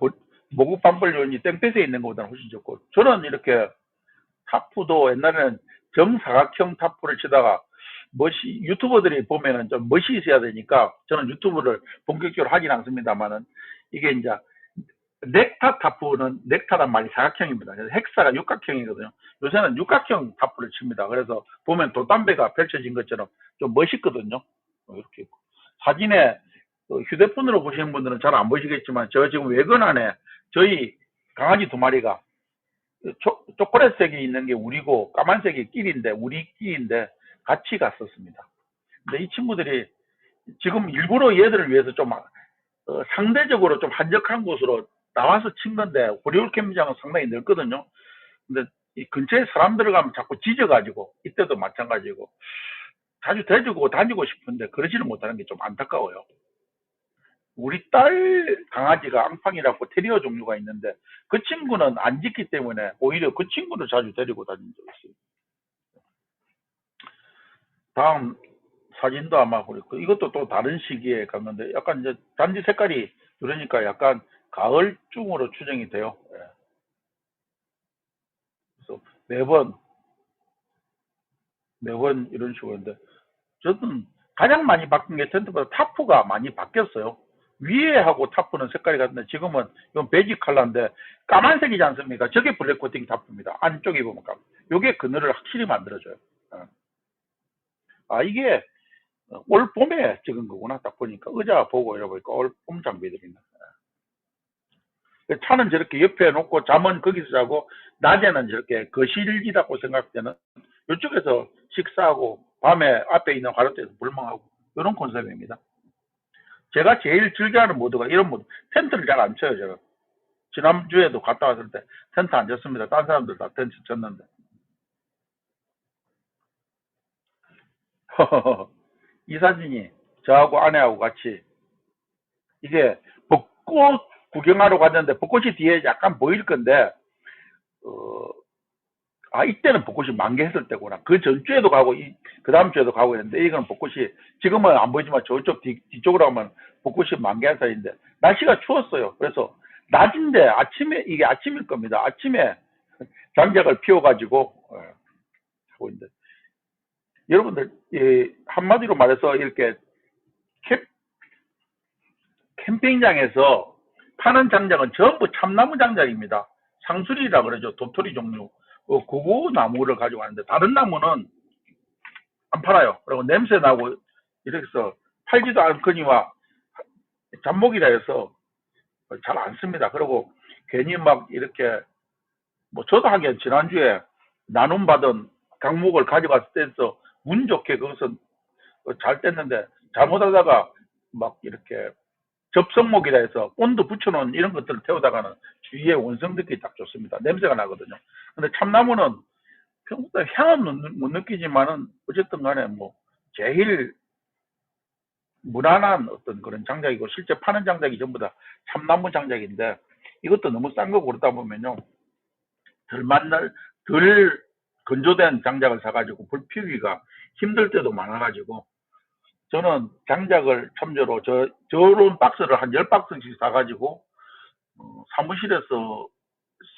모국 밤벌려니 땡볕에 있는 것보다는 훨씬 좋고, 저는 이렇게 타프도 옛날에는 정사각형 타프를 치다가 멋이, 유튜버들이 보면은 좀 멋이 있어야 되니까 저는 유튜브를 본격적으로 하진 않습니다만은, 이게 이제 넥타 타프는, 넥타란 말이 사각형입니다. 그래서 헥사가 육각형이거든요. 요새는 육각형 타프를 칩니다. 그래서 보면 돌담배가 펼쳐진 것처럼 좀 멋있거든요. 이렇게 사진에 휴대폰으로 보시는 분들은 잘 안 보시겠지만 저 지금 외근 안에 저희 강아지 2마리가 초콜릿색이 있는 게 우리고 까만색이 끼리인데 우리 끼인데 같이 갔었습니다. 근데 이 친구들이 지금 일부러 얘들을 위해서 좀 상대적으로 좀 한적한 곳으로 나와서 친 건데, 보리올 캠핑장은 상당히 넓거든요. 근데 이 근처에 사람 들어가면 자꾸 짖어가지고, 이때도 마찬가지고 자주 데리고 다니고 싶은데 그러지는 못하는 게 좀 안타까워요. 우리 딸 강아지가 앙팡이라고 테리어 종류가 있는데 그 친구는 안 짖기 때문에 오히려 그 친구를 자주 데리고 다닌 적이 있어요. 다음 사진도 아마 그렇고, 이것도 또 다른 시기에 갔는데 약간 이제 단지 색깔이 그러니까 약간 가을중으로 추정이 돼요. 예. 그래서 매번 매번 이런 식으로 했는데, 저는 가장 많이 바뀐 게 텐트보다 타프가 많이 바뀌었어요. 위에하고 타프는 색깔이 같은데, 지금은 이건 베이지 컬러인데 까만색이지 않습니까? 저게 블랙 코팅 타프입니다. 안쪽에 보면 요게 그늘을 확실히 만들어줘요. 이게 올 봄에 찍은 거구나. 딱 보니까 의자 보고 이러보니까 올 봄 장비들입니다. 차는 저렇게 옆에 놓고 잠은 거기서 자고, 낮에는 저렇게 거실이라고 생각되는 이쪽에서 식사하고 밤에 앞에 있는 화롯대에서 불멍하고, 이런 컨셉입니다. 제가 제일 즐겨하는 모드가 이런 모드. 텐트를 잘 안 쳐요. 제가 지난주에도 갔다 왔을 때 텐트 안 쳤습니다. 딴 사람들 다 텐트 쳤는데. 이 사진이 저하고 아내하고 같이, 이게 벚꽃 구경하러 갔는데 벚꽃이 뒤에 약간 보일 건데, 이때는 벚꽃이 만개했을 때구나. 그 전주에도 가고 그 다음 주에도 가고 했는데, 이건 벚꽃이 지금은 안 보이지만 저쪽 뒤쪽으로 가면 벚꽃이 만개한 사이인데, 날씨가 추웠어요. 그래서 낮인데 아침에, 이게 아침일 겁니다. 아침에 장작을 피워가지고 하고 있는데, 여러분들 한마디로 말해서 이렇게 캠핑장에서 파는 장작은 전부 참나무 장작입니다. 상수리라 그러죠. 도토리 종류. 고구 나무를 가지고 하는데, 다른 나무는 안 팔아요. 그리고 냄새 나고 이렇게 해서 팔지도 않거니와 잡목이라 해서 잘 안 씁니다. 그리고 괜히 막 이렇게, 저도 하긴 지난주에 나눔받은 강목을 가져갔을 때에서 운 좋게 그것은 잘 뗐는데, 잘못하다가 막 이렇게 접성목이라 해서 온도 붙여놓은 이런 것들을 태우다가는 주위에 원성들끼리 딱 좋습니다. 냄새가 나거든요. 근데 참나무는 평소에 향은 못 느끼지만은 어쨌든 간에 제일 무난한 어떤 그런 장작이고, 실제 파는 장작이 전부 다 참나무 장작인데, 이것도 너무 싼 거 고르다 보면요, 덜 건조된 장작을 사가지고 불 피우기가 힘들 때도 많아가지고, 저는 장작을 참조로 저런 박스를 한 10박스씩 사가지고 사무실에서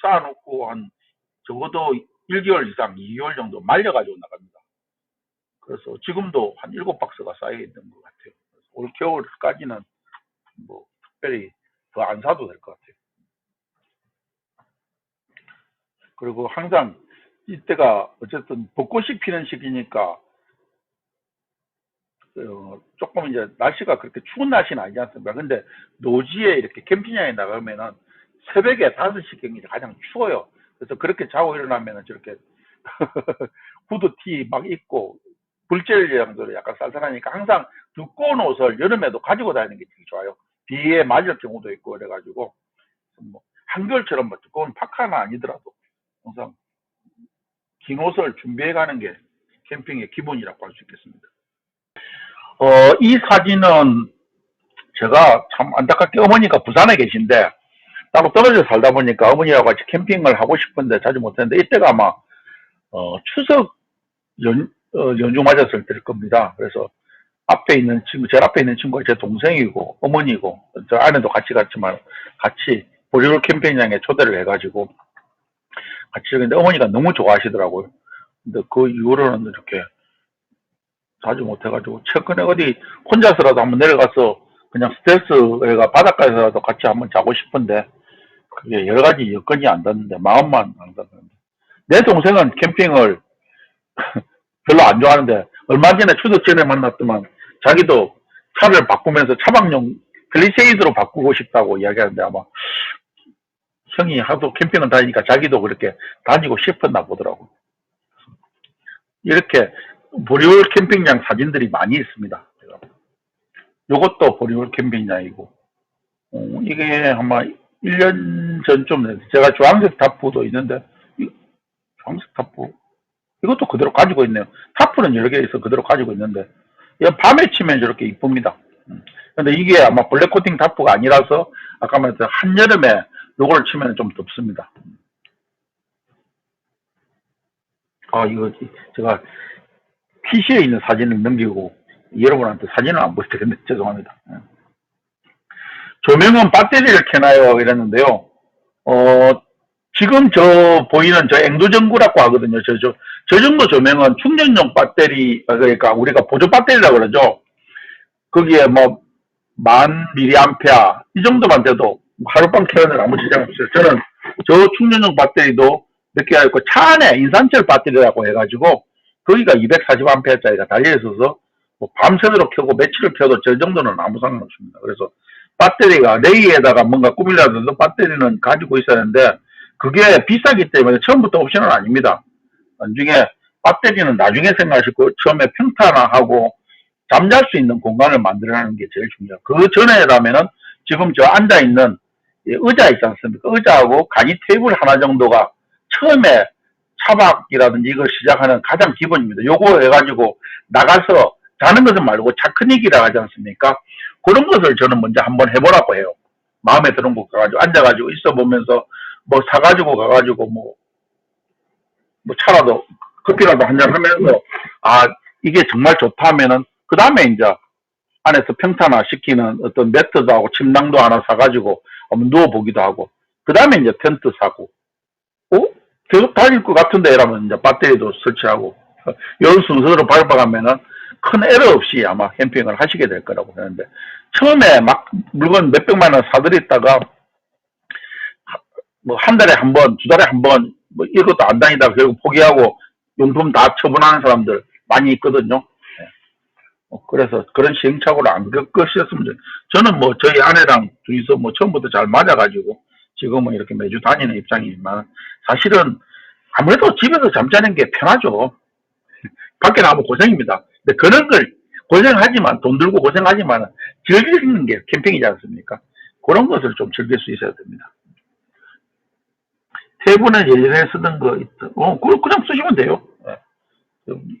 쌓아놓고 한 적어도 1개월 이상, 2개월 정도 말려가지고 나갑니다. 그래서 지금도 한 7박스가 쌓여있는 것 같아요. 올 겨울까지는 특별히 더 안 사도 될 것 같아요. 그리고 항상 이때가 어쨌든 벚꽃이 피는 시기니까, 조금 이제 날씨가 그렇게 추운 날씨는 아니지 않습니까? 근데 노지에 이렇게 캠핑장에 나가면은 새벽에 5시경이 가장 추워요. 그래서 그렇게 자고 일어나면은 저렇게 후드티 막 입고 불젤 정도로 약간 쌀쌀하니까, 항상 두꺼운 옷을 여름에도 가지고 다니는 게 되게 좋아요. 비에 맞을 경우도 있고 그래가지고, 한겨울처럼 두꺼운 파카는 아니더라도 항상 긴 옷을 준비해 가는 게 캠핑의 기본이라고 할 수 있겠습니다. 이 사진은 제가 참 안타깝게 어머니가 부산에 계신데, 따로 떨어져 살다 보니까 어머니하고 같이 캠핑을 하고 싶은데 자주 못했는데, 이때가 아마 추석 연중 맞았을 때일 겁니다. 그래서 앞에 있는 친구, 제일 앞에 있는 친구가 제 동생이고 어머니고, 저 아내도 같이 갔지만 같이 보리울 캠핑장에 초대를 해가지고 같이 했는데, 어머니가 너무 좋아하시더라고요. 근데 그 이후로는 이렇게 자주 못해가지고, 최근에 어디 혼자서라도 한번 내려가서 그냥 스트레스가 바닷가에서라도 같이 한번 자고 싶은데, 그게 여러 가지 여건이 안 닿는데, 마음만 안 닿는데. 내 동생은 캠핑을 별로 안 좋아하는데, 얼마 전에 추석 전에 만났더만 자기도 차를 바꾸면서 차박용 펠리세이드로 바꾸고 싶다고 이야기하는데, 아마 형이 하도 캠핑을 다니니까 자기도 그렇게 다니고 싶었나 보더라고. 이렇게 보리울 캠핑장 사진들이 많이 있습니다. 이것도 보리울 캠핑장이고, 이게 아마 1년 전쯤 됐어요. 제가 주황색 타프도 있는데, 주황색 타프 이것도 그대로 가지고 있네요. 타프는 여러 개 있어 그대로 가지고 있는데, 이건 밤에 치면 저렇게 이쁩니다. 근데 이게 아마 블랙 코팅 타프가 아니라서, 아까 말했던 한여름에 요걸 치면 좀 덥습니다. 이거 제가 PC에 있는 사진을 넘기고 여러분한테 사진을 안 보여드렸네. 죄송합니다. 조명은 배터리를 켜놔요 이랬는데요. 지금 저 보이는 저 앵두전구라고 하거든요. 저 정도 조명은 충전용 배터리, 그러니까 우리가 보조 배터리라고 그러죠. 거기에 뭐, 10,000mAh, 이 정도만 돼도 하룻밤 켜는 아무 지장 없어요. 저는 저 충전용 배터리도 몇 개가 있고, 차 안에 인산철 배터리라고 해가지고, 거기가 240A짜리가 달려있어서, 뭐 밤새도록 켜고 며칠을 켜도 저 정도는 아무 상관없습니다. 그래서 배터리가, 레이에다가 뭔가 꾸밀라도 배터리는 가지고 있어야 하는데, 그게 비싸기 때문에 처음부터 옵션은 아닙니다. 나중에 배터리는 나중에 생각하시고, 처음에 평탄화하고, 잠잘 수 있는 공간을 만들어내는 게 제일 중요해요. 그 전에라면은 지금 저 앉아있는 의자 있지 않습니까? 의자하고 간이 테이블 하나 정도가 처음에 차박이라든지 이걸 시작하는 가장 기본입니다. 요거 해가지고 나가서 자는 것은 말고 차크닉이라 하지 않습니까? 그런 것을 저는 먼저 한번 해보라고 해요. 마음에 드는 곳 가가지고 앉아가지고 있어 보면서 뭐 사가지고 가가지고 뭐 차라도 커피라도 한잔 하면서 아 이게 정말 좋다 하면은 그 다음에 이제 안에서 평탄화 시키는 어떤 매트도 하고 침낭도 하나 사가지고 한번 누워보기도 하고 그 다음에 이제 텐트 사고 계속 다닐 것 같은데 이러면 이제 배터리도 설치하고 이런 순서로 밟아가면은 큰 에러 없이 아마 캠핑을 하시게 될 거라고 하는데 처음에 막 물건 몇백만 원 사들였다가 뭐 한 달에 한 번, 두 달에 한 번 뭐 이것도 안 다니다가 결국 포기하고 용품 다 처분하는 사람들 많이 있거든요. 그래서 그런 시행착오를 안 겪으셨으면 저는 뭐 저희 아내랑 둘이서 뭐 처음부터 잘 맞아가지고 지금은 이렇게 매주 다니는 입장이지만 사실은 아무래도 집에서 잠자는 게 편하죠. 밖에 나가면 고생입니다. 근데 그런 걸 고생하지만 돈 들고 고생하지만 즐기는 게 캠핑이지 않습니까? 그런 것을 좀 즐길 수 있어야 됩니다. 테이블은 예전에 쓰던 거 있다. 그냥 쓰시면 돼요.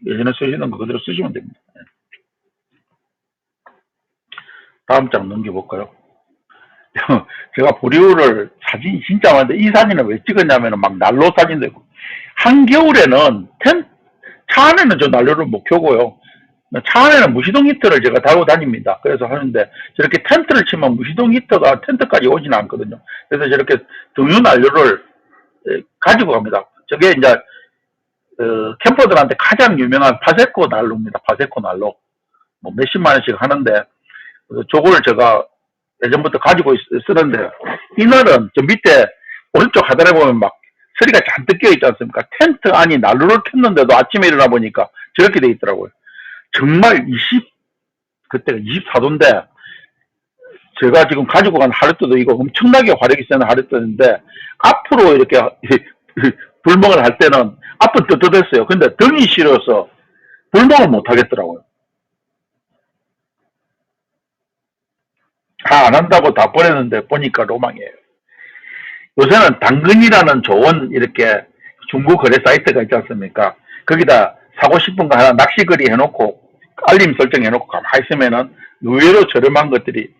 예전에 쓰시는 거 그대로 쓰시면 됩니다. 다음 장 넘겨볼까요? 제가 보리오를 사진이 진짜 많은데 이 사진은 왜 찍었냐면 막 난로 사진 되고 한겨울에는 차 안에는 저 난로를 못 켜고요. 차 안에는 무시동 히터를 제가 달고 다닙니다. 그래서 하는데 저렇게 텐트를 치면 무시동 히터가 텐트까지 오지는 않거든요. 그래서 저렇게 등유 난로를 가지고 갑니다. 저게 이제 캠퍼들한테 가장 유명한 파세코 난로입니다. 파세코 난로. 뭐 몇십만 원씩 하는데 저걸 제가 예전부터 가지고 쓰는데 이날은 저 밑에 오른쪽 하단에 보면 막 서리가 잔뜩 껴있지 않습니까? 텐트 안이 난로를 켰는데도 아침에 일어나 보니까 저렇게 돼 있더라고요. 정말 그때가 24도인데 제가 지금 가지고 간 하르트도 이거 엄청나게 화력이 세는 하르트인데 앞으로 이렇게 불멍을 할 때는 앞은 떳떳했어요. 근데 등이 시려서 불멍을 못 하겠더라고요. 다 안 한다고 다 보냈는데 보니까 로망이에요. 요새는 당근이라는 좋은 이렇게 중고 거래 사이트가 있지 않습니까? 거기다 사고 싶은 거 하나 낚시거리 해놓고 알림 설정해놓고 가만히 있으면은 의외로 저렴한 것들이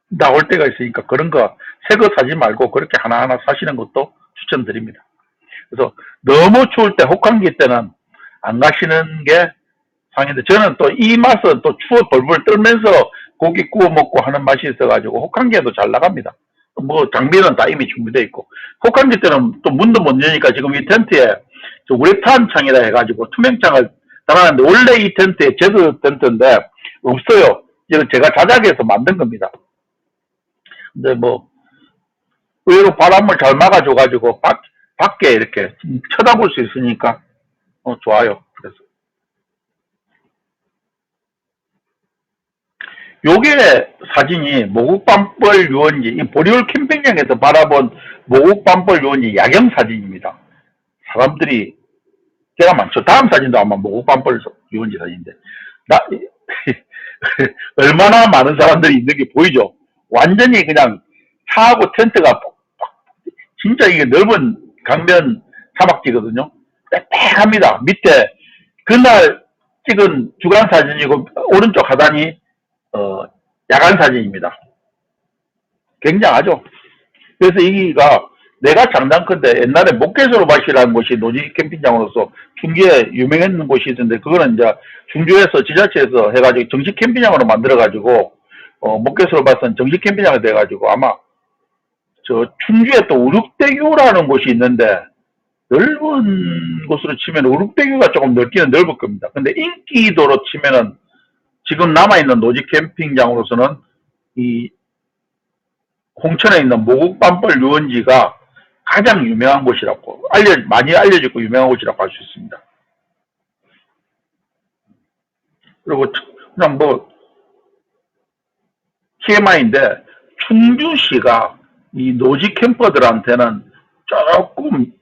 나올 때가 있으니까 그런 거 새 거 사지 말고 그렇게 하나하나 사시는 것도 추천드립니다. 그래서 너무 추울 때 혹한기 때는 안 가시는 게 상인데 저는 또 이 맛은 또 추워 벌벌 떨면서 고기 구워 먹고 하는 맛이 있어가지고 혹한기에도 잘 나갑니다. 뭐 장비는 다 이미 준비되어 있고 혹한기 때는 또 문도 못 여니까 지금 이 텐트에 우레탄 창이라 해가지고 투명창을 달았는데 원래 이 텐트에 제드 텐트인데 없어요. 이건 제가 자작해서 만든 겁니다. 근데 뭐 의외로 바람을 잘 막아줘가지고 밖에 이렇게 쳐다볼 수 있으니까 좋아요. 그래서 요게 사진이 모국밤벌 유원지, 이 보리올 캠핑장에서 바라본 모국밤벌 유원지 야경 사진입니다. 사람들이 꽤나 많죠. 다음 사진도 아마 모국밤벌 유원지 사진인데 얼마나 많은 사람들이 있는 게 보이죠. 완전히 그냥 차하고 텐트가 진짜 이게 넓은 강변 사막지거든요. 빽빽합니다. 밑에 그날 찍은 주간 사진이고 오른쪽 하단이 야간 사진입니다. 굉장하죠. 그래서 여기가 내가 장담컨대 옛날에 목계소로밭이라는 곳이 노지 캠핑장으로서 충주에 유명했는 곳이 있는데 그거는 이제 충주에서 지자체에서 해가지고 정식 캠핑장으로 만들어가지고 목계소로밭은 정식 캠핑장이 돼가지고 아마 저 충주에 또 우륙대교라는 곳이 있는데 넓은 곳으로 치면 우륙대교가 조금 넓기는 넓을 겁니다. 근데 인기도로 치면은 지금 남아있는 노지 캠핑장으로서는 이 홍천에 있는 모국반벌 유원지가 가장 유명한 곳이라고 많이 알려지고 유명한 곳이라고 할 수 있습니다. 그리고 그냥 뭐 TMI인데 충주시가 이 노지 캠퍼들한테는 조금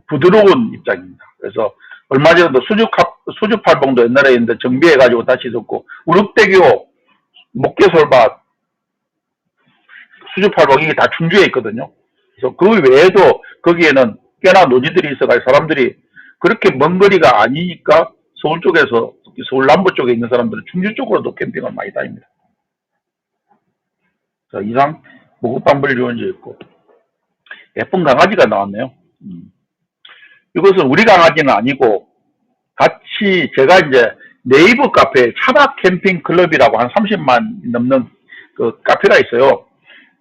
부드러운 입장입니다. 그래서 얼마 전에도 수주팔봉도 옛날에 있는데 정비해가지고 다시 듣고 우륙대교, 목계솔밭, 수주팔봉 이게 다 충주에 있거든요. 그래서 그 외에도 거기에는 꽤나 노지들이 있어가지고 사람들이 그렇게 먼 거리가 아니니까 서울 쪽에서 서울 남부 쪽에 있는 사람들은 충주 쪽으로도 캠핑을 많이 다닙니다. 자, 이상 모국반벌 유원지 있고 예쁜 강아지가 나왔네요. 이것은 우리 강아지는 아니고 같이 제가 이제 네이버 카페에 차박 캠핑 클럽이라고 한 30만 넘는 그 카페가 있어요.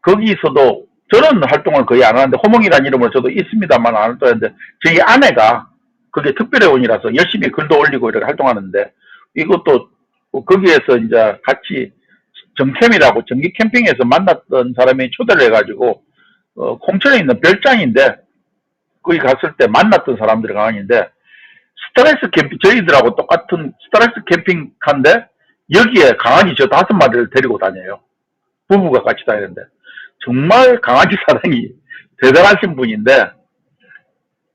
거기서도 저는 활동을 거의 안 하는데 호몽이라는 이름으로 저도 있습니다만 안 활동하는데 저희 아내가 그게 특별회원이라서 열심히 글도 올리고 이렇게 활동하는데 이것도 거기에서 이제 같이 정캠이라고 정기 캠핑에서 만났던 사람이 초대를 해가지고 홍천에 있는 별장인데 거기 갔을 때 만났던 사람들이 강아지인데 스트레스 캠핑 저희들하고 똑같은 스트레스 캠핑카인데 여기에 강아지 저 5마리를 데리고 다녀요. 부부가 같이 다니는데 정말 강아지 사랑이 대단하신 분인데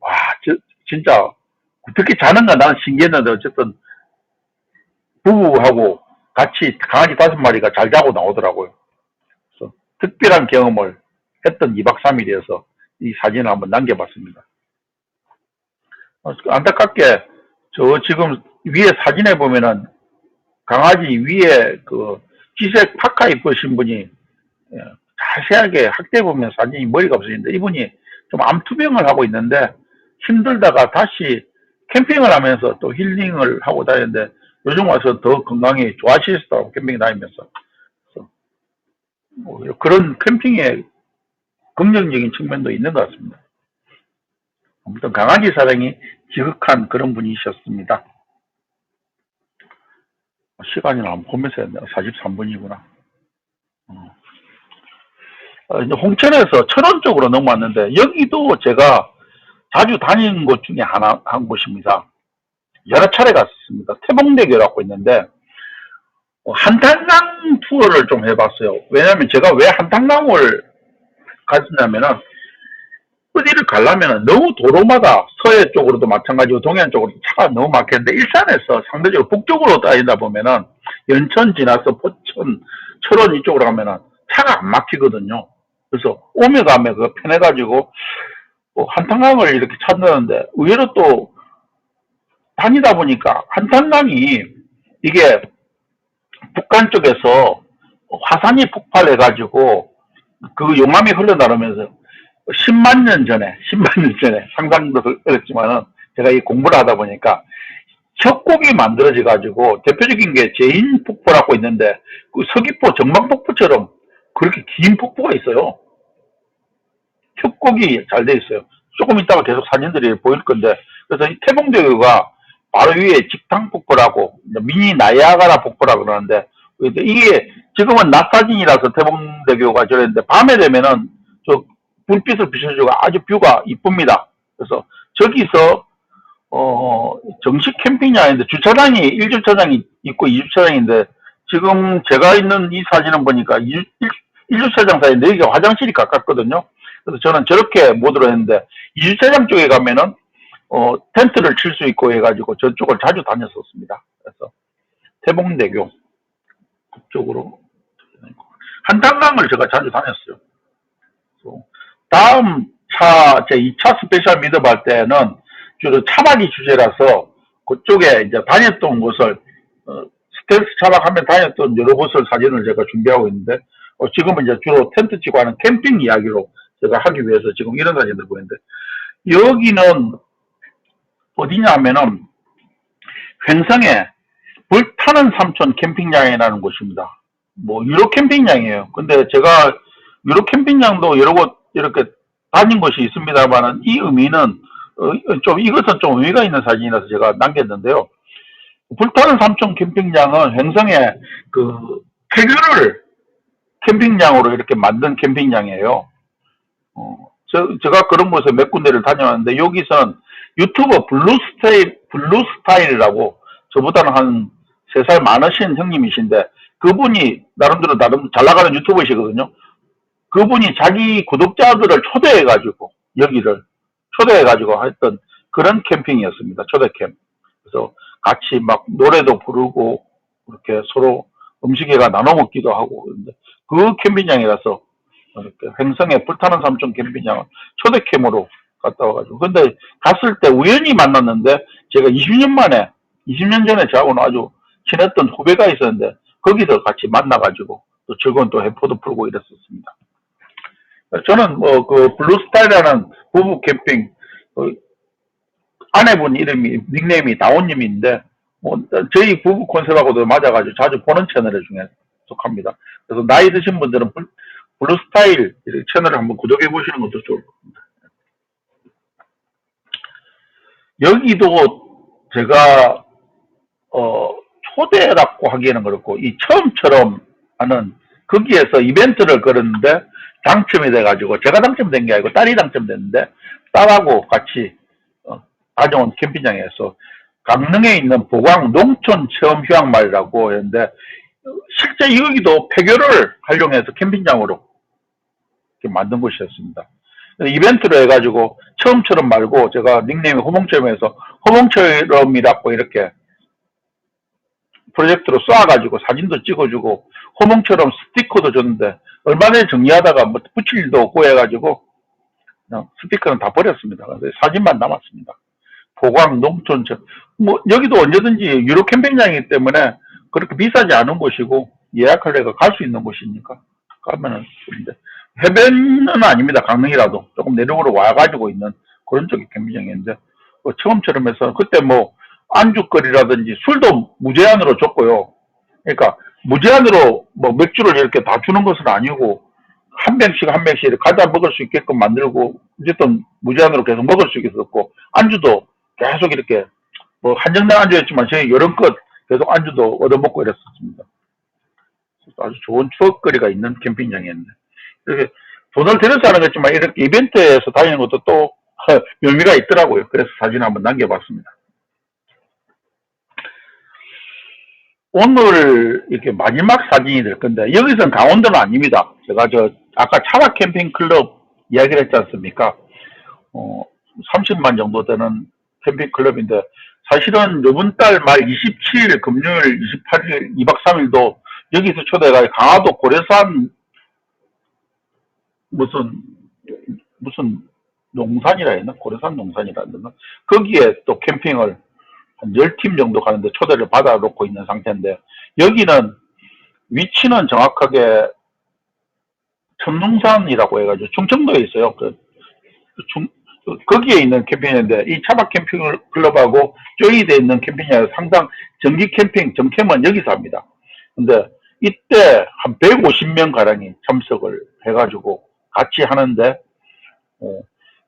와 진짜 어떻게 자는가 나는 신기했는데 어쨌든 부부하고 같이 강아지 5마리가 잘 자고 나오더라고요. 그래서 특별한 경험을 했던 2박 3일이어서 이 사진을 한번 남겨봤습니다. 안타깝게 저 지금 위에 사진에 보면은 강아지 위에 그 흰색 파카 입으신 분이 자세하게 학대 보면 사진이 머리가 없어지는데 이분이 좀 암투병을 하고 있는데 힘들다가 다시 캠핑을 하면서 또 힐링을 하고 다니는데 요즘 와서 더 건강히 좋아지시더라고 캠핑 다니면서. 뭐 그런 캠핑의 긍정적인 측면도 있는 것 같습니다. 아무튼 강아지 사랑이 지극한 그런 분이셨습니다. 시간이 한번 보면서 했네. 43분이구나. 이제 홍천에서 철원 쪽으로 넘어왔는데 여기도 제가 자주 다니는 곳 중에 한 곳입니다. 여러 차례 갔습니다. 태봉대교라고 있는데 한탄강 투어를 좀 해봤어요. 왜냐면 제가 왜 한탄강을 갔냐면은 어디를 가려면 너무 도로마다 서해 쪽으로도 마찬가지고 동해안 쪽으로 차가 너무 막히는데 일산에서 상대적으로 북쪽으로 다니다 보면은 연천 지나서 포천, 철원 이쪽으로 가면은 차가 안 막히거든요. 그래서 오며 가며 그 편해가지고 한탄강을 이렇게 찾는데 의외로 또 다니다 보니까 한탄강이 이게 북한 쪽에서 화산이 폭발해가지고 그 용암이 흘러나오면서 10만 년 전에 상상도 어렵지만은 제가 이 공부를 하다 보니까 협곡이 만들어져 가지고 대표적인 게 제인 폭포라고 있는데 그 서귀포 정방폭포처럼 그렇게 긴 폭포가 있어요. 협곡이 잘 돼 있어요. 조금 있다가 계속 사진들이 보일 건데 그래서 이 태봉대교가 바로 위에 직탕폭포라고 미니 나이아가라 폭포라고 그러는데 이게 지금은 낮 사진이라서 태봉대교가 저랬는데 밤에 되면은 저 불빛을 비춰주고 아주 뷰가 이쁩니다. 그래서 저기서 정식 캠핑장인데 주차장이 1주차장이 있고 2주차장인데 지금 제가 있는 이 사진은 보니까 1주차장 사이인데 여기가 화장실이 가깝거든요. 그래서 저는 저렇게 모드로 했는데 2주차장 쪽에 가면은 텐트를 칠 수 있고 해가지고 저쪽을 자주 다녔었습니다. 그래서 태봉대교 그쪽으로 한탄강을 제가 자주 다녔어요. 다음 차, 제 2차 스페셜 미드업 할 때는 주로 차박이 주제라서 그쪽에 이제 다녔던 곳을, 스텔스 차박하면 다녔던 여러 곳을 사진을 제가 준비하고 있는데, 지금은 이제 주로 텐트 치고 하는 캠핑 이야기로 제가 하기 위해서 지금 이런 사진을 보이는데, 여기는 어디냐 하면은, 횡성에 불타는 삼촌 캠핑장이라는 곳입니다. 뭐, 유로 캠핑장이에요. 근데 제가 유럽 캠핑장도 여러 곳 이렇게 다닌 곳이 있습니다만은 이 의미는 좀 이것은 좀 의미가 있는 사진이라서 제가 남겼는데요. 불타는 삼촌 캠핑장은 행성에 그 폐교를 캠핑장으로 이렇게 만든 캠핑장이에요. 제가 그런 곳에 몇 군데를 다녀왔는데 여기서는 유튜버 블루스타일이라고 저보다는 한 3살 많으신 형님이신데 그분이 나름대로 잘 나가는 유튜버시거든요. 그분이 자기 구독자들을 초대해가지고 여기를 초대해가지고 했던 그런 캠핑이었습니다. 초대 캠. 그래서 같이 막 노래도 부르고 이렇게 서로 음식회가 나눠 먹기도 하고 그런데 그 캠핑장이라서 이렇게 횡성의 불타는 삼촌 캠핑장을 초대 캠으로 갔다 와가지고 근데 갔을 때 우연히 만났는데 제가 20년 전에 저하고는 아주 친했던 후배가 있었는데 거기서 같이 만나가지고 또 즐거운 또 해포도 풀고 이랬었습니다. 저는 뭐 그 블루스타일이라는 부부 캠핑 아내분 이름이 닉네임이 다온님인데 뭐 저희 부부 컨셉하고도 맞아가지고 자주 보는 채널 중에 속합니다. 그래서 나이 드신 분들은 블루스타일 채널을 한번 구독해 보시는 것도 좋을 겁니다. 여기도 제가 초대라고 하기에는 그렇고 이 처음처럼 하는 거기에서 이벤트를 걸었는데 당첨이 돼가지고 제가 당첨된 게 아니고 딸이 당첨됐는데 딸하고 같이 다녀온 캠핑장에서 강릉에 있는 보광 농촌 체험 휴양마을이라고 했는데 실제 여기도 폐교를 활용해서 캠핑장으로 이렇게 만든 곳이었습니다. 이벤트로 해가지고 처음처럼 말고 제가 닉네임이 호몽처럼해서 호몽처럼이라고 이렇게 프로젝트로 쏴가지고 사진도 찍어주고 호몽처럼 스티커도 줬는데 얼마 전에 정리하다가 뭐 붙일 일도 없고 해가지고 그냥 스티커는 다 버렸습니다. 사진만 남았습니다. 보광 농촌 뭐 여기도 언제든지 유럽 캠핑장이기 때문에 그렇게 비싸지 않은 곳이고 예약하려고 갈 수 있는 곳이니까 가면은 좋은데 해변은 아닙니다. 강릉이라도 조금 내륙으로 와가지고 있는 그런 쪽의 캠핑장인데 처음처럼 해서 그때 뭐 안주거리라든지 술도 무제한으로 줬고요. 그러니까 무제한으로 뭐 맥주를 이렇게 다 주는 것은 아니고 한 병씩 이렇게 가져 먹을 수 있게끔 만들고 어쨌든 무제한으로 계속 먹을 수 있었고 안주도 계속 이렇게 뭐 한정된 안주였지만 저희 여름껏 계속 안주도 얻어먹고 이랬었습니다. 아주 좋은 추억거리가 있는 캠핑장이었는데 이렇게 돈을 들여서 하는 거지만 이렇게 이벤트에서 다니는 것도 또 묘미가 있더라고요. 그래서 사진 한번 남겨봤습니다. 오늘 이렇게 마지막 사진이 될 건데 여기서는 강원도는 아닙니다. 제가 아까 차박 캠핑 클럽 이야기를 했지 않습니까? 30만 정도 되는 캠핑 클럽인데 사실은 이번 달 말 27일 금요일 28일 2박 3일도 여기서 초대가 강화도 고래산 무슨 농산이라 했나? 고래산 농산이라 했나? 거기에 또 캠핑을 한 10팀 정도 가는데 초대를 받아 놓고 있는 상태인데 여기는 위치는 정확하게 천둥산이라고 해가지고 충청도에 있어요. 거기에 있는 캠핑인데 이 차박 캠핑 클럽하고 조인이 있는 캠핑장에서 상당 정기 캠핑 정캠은 여기서 합니다. 근데 이때 한 150명 가량이 참석을 해가지고 같이 하는데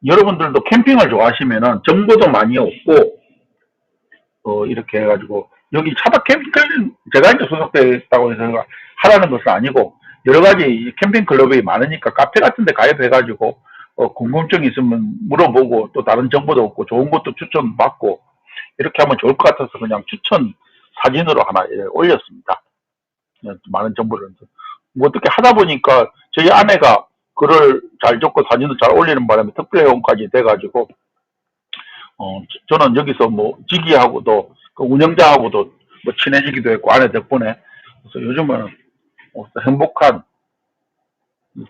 여러분들도 캠핑을 좋아하시면은 정보도 많이 얻고 이렇게 해가지고 여기 차박 캠핑 제가 이제 소속되어 있다고 해서 하라는 것은 아니고 여러 가지 캠핑 클럽이 많으니까 카페 같은 데 가입해가지고 궁금증이 있으면 물어보고 또 다른 정보도 얻고 좋은 것도 추천받고 이렇게 하면 좋을 것 같아서 그냥 추천 사진으로 하나 올렸습니다. 많은 정보를 뭐 어떻게 하다 보니까 저희 아내가 글을 잘 적고 사진도 잘 올리는 바람에 특별회원까지 돼가지고 저는 여기서 뭐 지기하고도 그 운영자하고도 뭐 친해지기도 했고 아내 덕분에 그래서 요즘은 행복한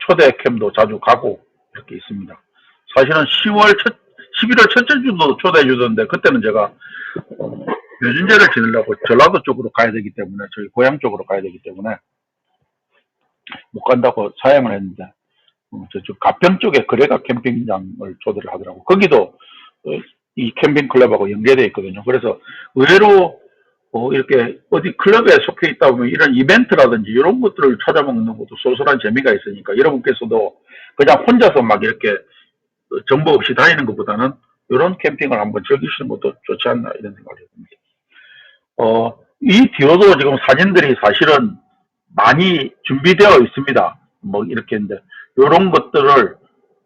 초대 캠도 자주 가고 이렇게 있습니다. 사실은 11월 첫째 주도 초대해 주던데 그때는 제가 묘진제를 지내려고 전라도 쪽으로 가야 되기 때문에 저희 고향 쪽으로 가야 되기 때문에 못 간다고 사양을 했는데 저쪽 가평 쪽에 거래가 캠핑장을 초대를 하더라고. 거기도 이 캠핑 클럽하고 연계되어 있거든요. 그래서 의외로 이렇게 어디 클럽에 속해 있다 보면 이런 이벤트라든지 이런 것들을 찾아먹는 것도 소소한 재미가 있으니까 여러분께서도 그냥 혼자서 막 이렇게 정보 없이 다니는 것보다는 이런 캠핑을 한번 즐기시는 것도 좋지 않나 이런 생각이 듭니다. 이 뒤로도 지금 사진들이 사실은 많이 준비되어 있습니다. 뭐 이렇게 이제 이런 것들을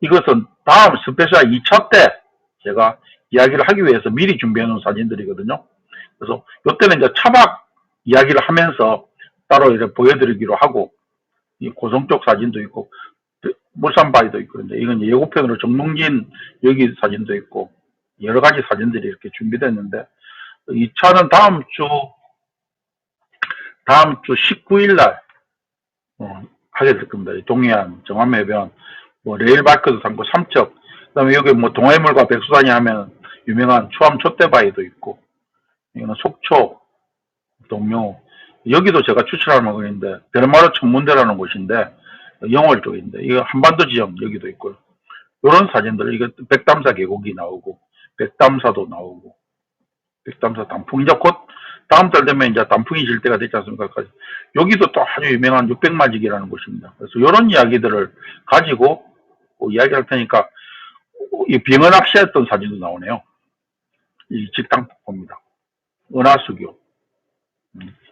이것은 다음 스페셜 2차 때 제가 이야기를 하기 위해서 미리 준비해 놓은 사진들이거든요. 그래서 이때는 이제 차박 이야기를 하면서 따로 이렇게 보여드리기로 하고 이 고성 쪽 사진도 있고 물산바위도 있고 근데 이건 예고편으로 정릉진 여기 사진도 있고 여러 가지 사진들이 이렇게 준비됐는데 2차는 다음 주 19일 날 하게 될 겁니다. 동해안 정암해변 뭐 레일바이크도 담고 삼척 그다음에 여기 뭐 동해물과 백수단이 하면 유명한 추암 촛대바위도 있고 이거는 속초 동묘 여기도 제가 추천할 만한데 베르마르 천문대라는 곳인데 영월 쪽인데 이거 한반도 지형 여기도 있고요. 이런 사진들 이거 백담사 계곡이 나오고 백담사도 나오고 백담사 단풍 이제 곧 다음 달 되면 이제 단풍이 질 때가 됐지 않습니까? 여기도 또 아주 유명한 600마지기라는 곳입니다. 그래서 이런 이야기들을 가지고 이야기할 테니까 이 빙어 낚시했던 사진도 나오네요. 이 직당폭포입니다. 은하수교.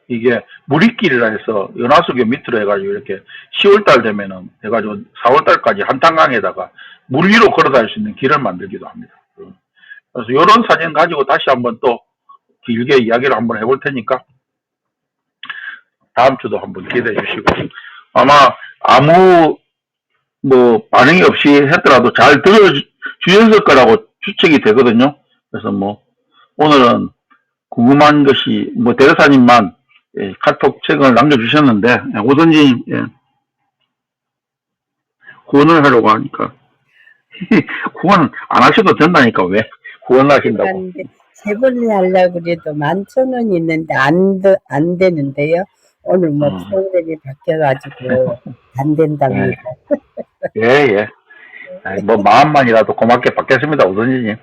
이게 무리길이라 해서 은하수교 밑으로 해가지고 이렇게 10월달 되면은 해가지고 4월달까지 한탄강에다가 물 위로 걸어 다닐 수 있는 길을 만들기도 합니다. 그래서 이런 사진 가지고 다시 한번 또 길게 이야기를 한번 해볼 테니까 다음 주도 한번 기대해 주시고 아마 아무 뭐 반응이 없이 했더라도 잘 들어주셨을 거라고 추측이 되거든요. 그래서 뭐 오늘은 궁금한 것이 뭐 대사님만 카톡 책을 남겨주셨는데 오든지 후원을 하려고 하니까 후원 안 하셔도 된다니까 왜 후원하신다고. 세 번을 하려고 그래도 11,000원 있는데 안 되는데요. 오늘 뭐 프로그램이 바뀌어가지고 안 된답니다. 예. 뭐 마음만이라도 고맙게 받겠습니다, 오선지님.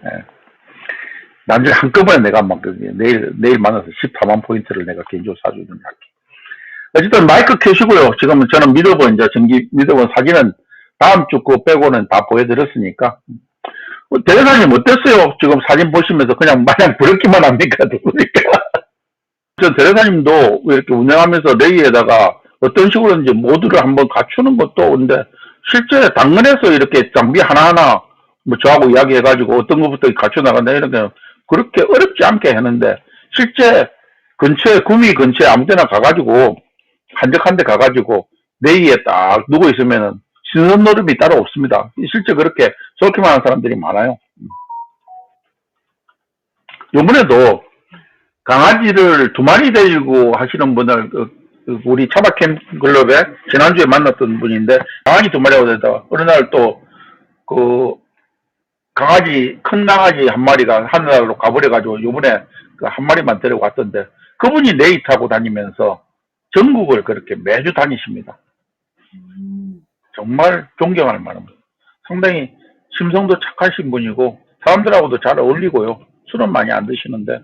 나중에 한꺼번에 내가 막 내일 만나서 14만 포인트를 내가 개인적으로 사주는 할게. 어쨌든 마이크 켜시고요. 지금 저는 믿어본 사진은 다음 주 거 빼고는 다 보여드렸으니까. 대사님 어땠어요? 지금 사진 보시면서 그냥 마냥 부럽기만 합니까? 저 대사님도 이렇게 운영하면서 레이에다가 어떤 식으로든지 모두를 한번 갖추는 것도 근데 실제 당근에서 이렇게 장비 하나하나 뭐 저하고 이야기해가지고 어떤 것부터 갖춰 나간다 이런 게 그렇게 어렵지 않게 했는데 실제 구미 근처에 아무 데나 가가지고 한적한데 가가지고 레이에 딱 누워 있으면은 신선 노름이 따로 없습니다. 실제 그렇게 좋게만 하는 사람들이 많아요. 요번에도 강아지를 2마리 데리고 하시는 분을 우리 차박캠 클럽에 지난주에 만났던 분인데 강아지 2마리하고 되다가 어느 날 또 큰 강아지 한 마리가 하늘나라로 가버려가지고 요번에 그 한 마리만 데리고 왔던데 그분이 레이 타고 다니면서 전국을 그렇게 매주 다니십니다. 정말 존경할 만합니다. 상당히 심성도 착하신 분이고 사람들하고도 잘 어울리고요. 술은 많이 안 드시는데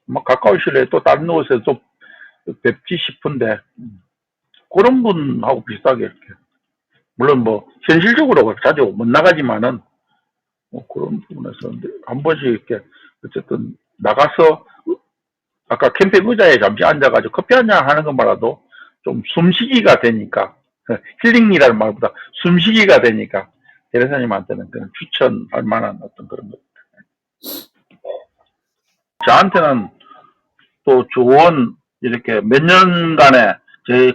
뭐 가까우실래 또 다른 곳에서 또 뵙지 싶은데 그런 분하고 비슷하게 이렇게 물론 뭐 현실적으로 자주 못 나가지만은 뭐 그런 부분에서 한 번씩 이렇게 어쨌든 나가서 아까 캠핑 의자에 잠시 앉아가지고 커피 한잔 하는 것만으로도 좀 숨쉬기가 되니까 힐링이라는 말보다 숨쉬기가 되니까 대리사님한테는 그냥 추천할 만한 어떤 그런 것. 저한테는 또 좋은 이렇게 몇 년간의 제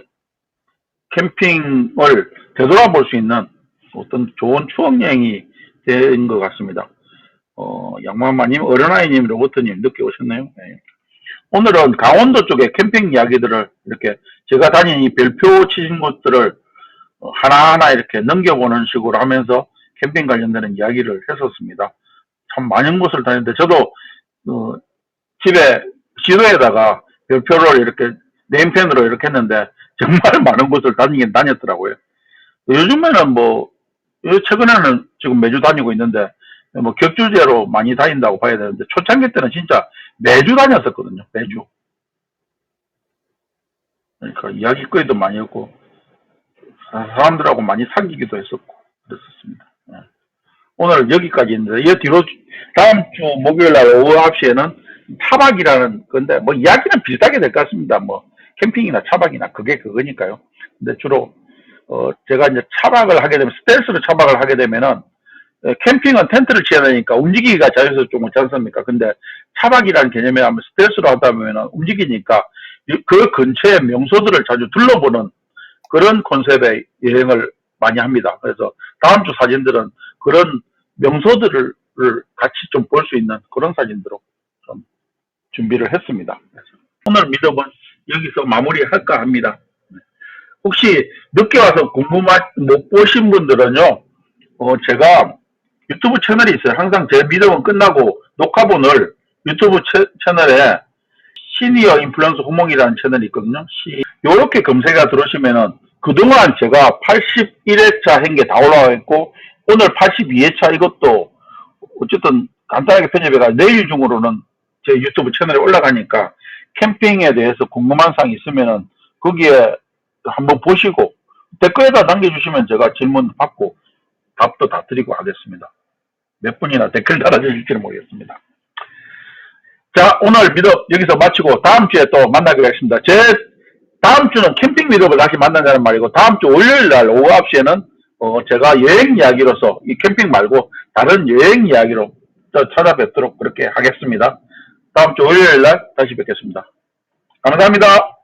캠핑을 되돌아볼 수 있는 어떤 좋은 추억 여행이 된 것 같습니다. 양마마님, 어른아이님, 로버트님 늦게 오셨네요. 네. 오늘은 강원도 쪽에 캠핑 이야기들을 이렇게 제가 다닌 이 별표 치신 곳들을 하나하나 이렇게 넘겨보는 식으로 하면서 캠핑 관련되는 이야기를 했었습니다. 참 많은 곳을 다녔는데 저도 집에 지도에다가 별표를 이렇게 네임펜으로 이렇게 했는데 정말 많은 곳을 다니긴 다녔더라고요. 요즘에는 뭐 최근에는 지금 매주 다니고 있는데 뭐 격주제로 많이 다닌다고 봐야 되는데 초창기 때는 진짜 매주 다녔었거든요. 매주. 그러니까 이야기거리도 많이 했고, 사람들하고 많이 사귀기도 했었고, 그랬었습니다. 예. 오늘 여기까지 있는데, 이 뒤로, 다음 주 목요일 날 오후 9시에는 차박이라는 건데, 뭐, 이야기는 비슷하게 될 것 같습니다. 뭐, 캠핑이나 차박이나 그게 그거니까요. 근데 주로, 제가 이제 차박을 하게 되면, 스텔스로 차박을 하게 되면은, 캠핑은 텐트를 치야 되니까 움직이기가 자연스럽지 않습니까? 근데 차박이라는 개념에 하면 스텔스로 하다 보면 움직이니까 그 근처의 명소들을 자주 둘러보는 그런 컨셉의 여행을 많이 합니다. 그래서 다음 주 사진들은 그런 명소들을 같이 좀 볼 수 있는 그런 사진들로 좀 준비를 했습니다. 그래서 오늘 미더은 여기서 마무리할까 합니다. 혹시 늦게 와서 못 보신 분들은요, 제가 유튜브 채널이 있어요. 항상 제 미더은 끝나고 녹화본을 유튜브 채널에 시니어 인플루언서 호몽이라는 채널이 있거든요. 요렇게 검색해 들어오시면은 그동안 제가 81회차 한 게 다 올라와 있고, 오늘 82회차 이것도 어쨌든 간단하게 편집해가 내일 중으로는 제 유튜브 채널에 올라가니까 캠핑에 대해서 궁금한 사항이 있으면은 거기에 한번 보시고 댓글에다 남겨주시면 제가 질문 받고 답도 다 드리고 하겠습니다. 몇 분이나 댓글 달아주실지는 모르겠습니다. 자, 오늘 미덕 여기서 마치고 다음 주에 또 만나기로 했습니다. 제 다음 주는 캠핑 미덕을 다시 만난다는 말이고, 다음 주 월요일 날 오후 9시에는 제가 여행 이야기로서 이 캠핑 말고 다른 여행 이야기로 또 찾아뵙도록 그렇게 하겠습니다. 다음 주 월요일 날 다시 뵙겠습니다. 감사합니다.